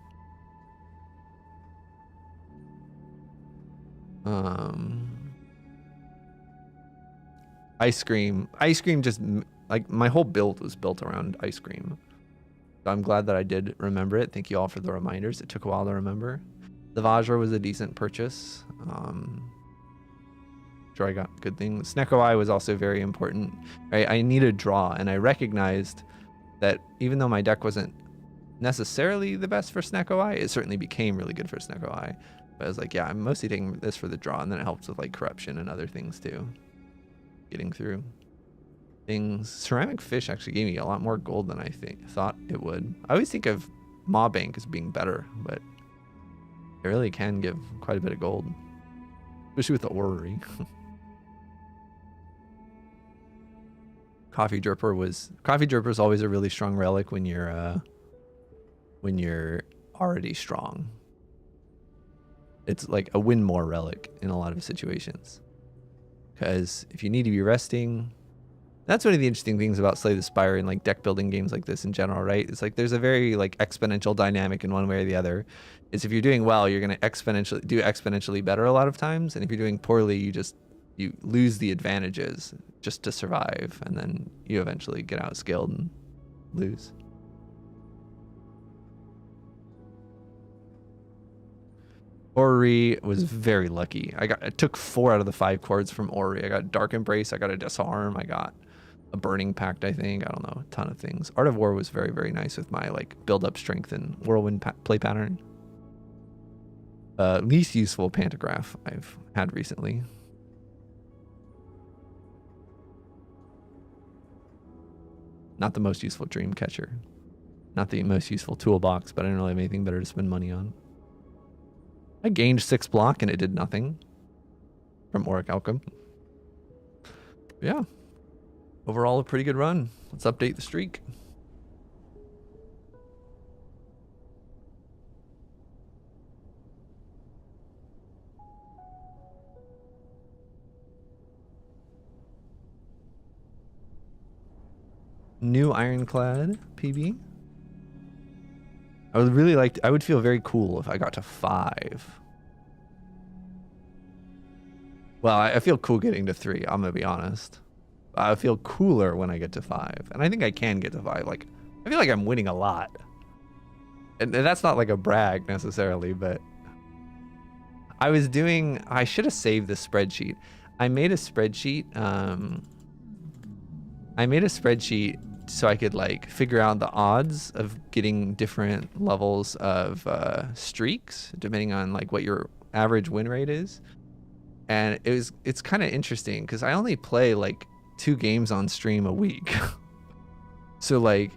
Ice cream. Ice cream just... Like, my whole build was built around ice cream. So I'm glad that I did remember it. Thank you all for the reminders. It took a while to remember. The Vajra was a decent purchase. Sure, I got good things. Sneko-Eye was also very important. I needed draw, and I recognized that even though my deck wasn't necessarily the best for Sneko-Eye, it certainly became really good for Sneko-Eye. But I was like, yeah, I'm mostly taking this for the draw, and then it helps with like corruption and other things too. Getting through things. Ceramic Fish actually gave me a lot more gold than I thought it would. I always think of Maw Bank as being better, but it really can give quite a bit of gold, especially with the orrery. Coffee Dripper is always a really strong relic when you're already strong. It's like a win more relic in a lot of situations. Because if you need to be resting, that's one of the interesting things about Slay the Spire and like deck building games like this in general, right? It's like there's a very like exponential dynamic in one way or the other. Is if you're doing well, you're gonna exponentially better a lot of times, and if you're doing poorly, you lose the advantages just to survive, and then you eventually get outskilled and lose. Orrery was very lucky. I took 4 out of the 5 cords from Orrery. I got Dark Embrace, I got a Disarm, I got a Burning Pact, I think. I don't know, a ton of things. Art of War was very, very nice with my like build up strength and Whirlwind play pattern. Least useful Pantograph I've had recently. Not the most useful Dreamcatcher. Not the most useful toolbox, but I don't really have anything better to spend money on. I gained 6 block and it did nothing from Auric Alchem. Yeah. Overall, a pretty good run. Let's update the streak. New Ironclad PB. I would feel very cool if I got to 5. Well, I feel cool getting to 3, I'm gonna be honest. I feel cooler when I get to 5. And I think I can get to 5. Like, I feel like I'm winning a lot. And that's not like a brag necessarily, but I should have saved this spreadsheet. I made a spreadsheet so I could like figure out the odds of getting different levels of streaks depending on like what your average win rate is. And it's kind of interesting because I only play like 2 games on stream a week. So like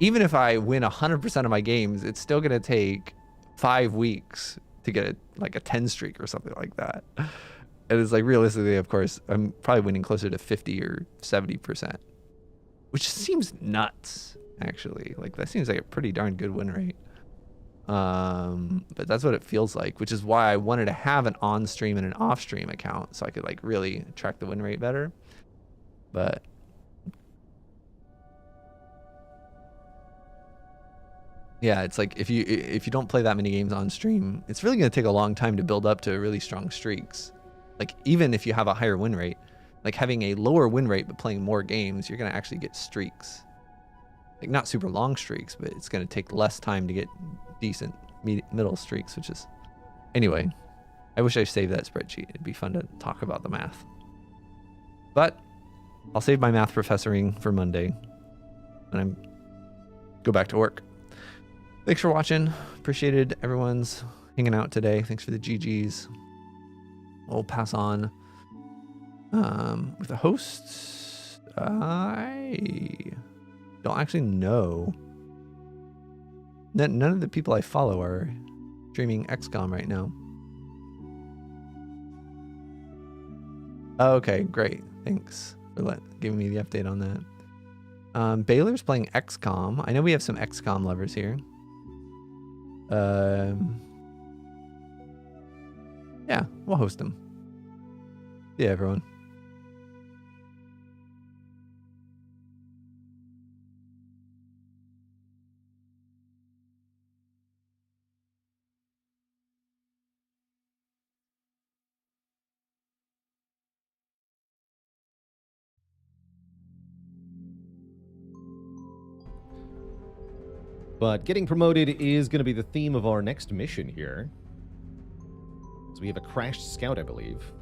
even if I win 100% of my games, it's still gonna take 5 weeks to get like a 10 streak or something like that. And it's like realistically, of course, I'm probably winning closer to 50 or 70%. Which seems nuts, actually. Like, that seems like a pretty darn good win rate. But that's what it feels like, which is why I wanted to have an on-stream and an off-stream account so I could, like, really track the win rate better. But yeah, it's like if you don't play that many games on stream, it's really going to take a long time to build up to really strong streaks. Like, even if you have a higher win rate, like having a lower win rate but playing more games, you're going to actually get streaks. Like not super long streaks, but it's going to take less time to get decent middle streaks, which is... Anyway, I wish I saved that spreadsheet. It'd be fun to talk about the math. But I'll save my math professoring for Monday when I go back to work. Thanks for watching. Appreciated everyone's hanging out today. Thanks for the GGs. We'll pass on with the hosts. I don't actually know. None of the people I follow are streaming XCOM right now. Okay, great. Thanks for giving me the update on that. Baylor's playing XCOM. I know we have some XCOM lovers here. Yeah, we'll host them. See ya, everyone. But getting promoted is going to be the theme of our next mission here. So we have a crashed scout, I believe.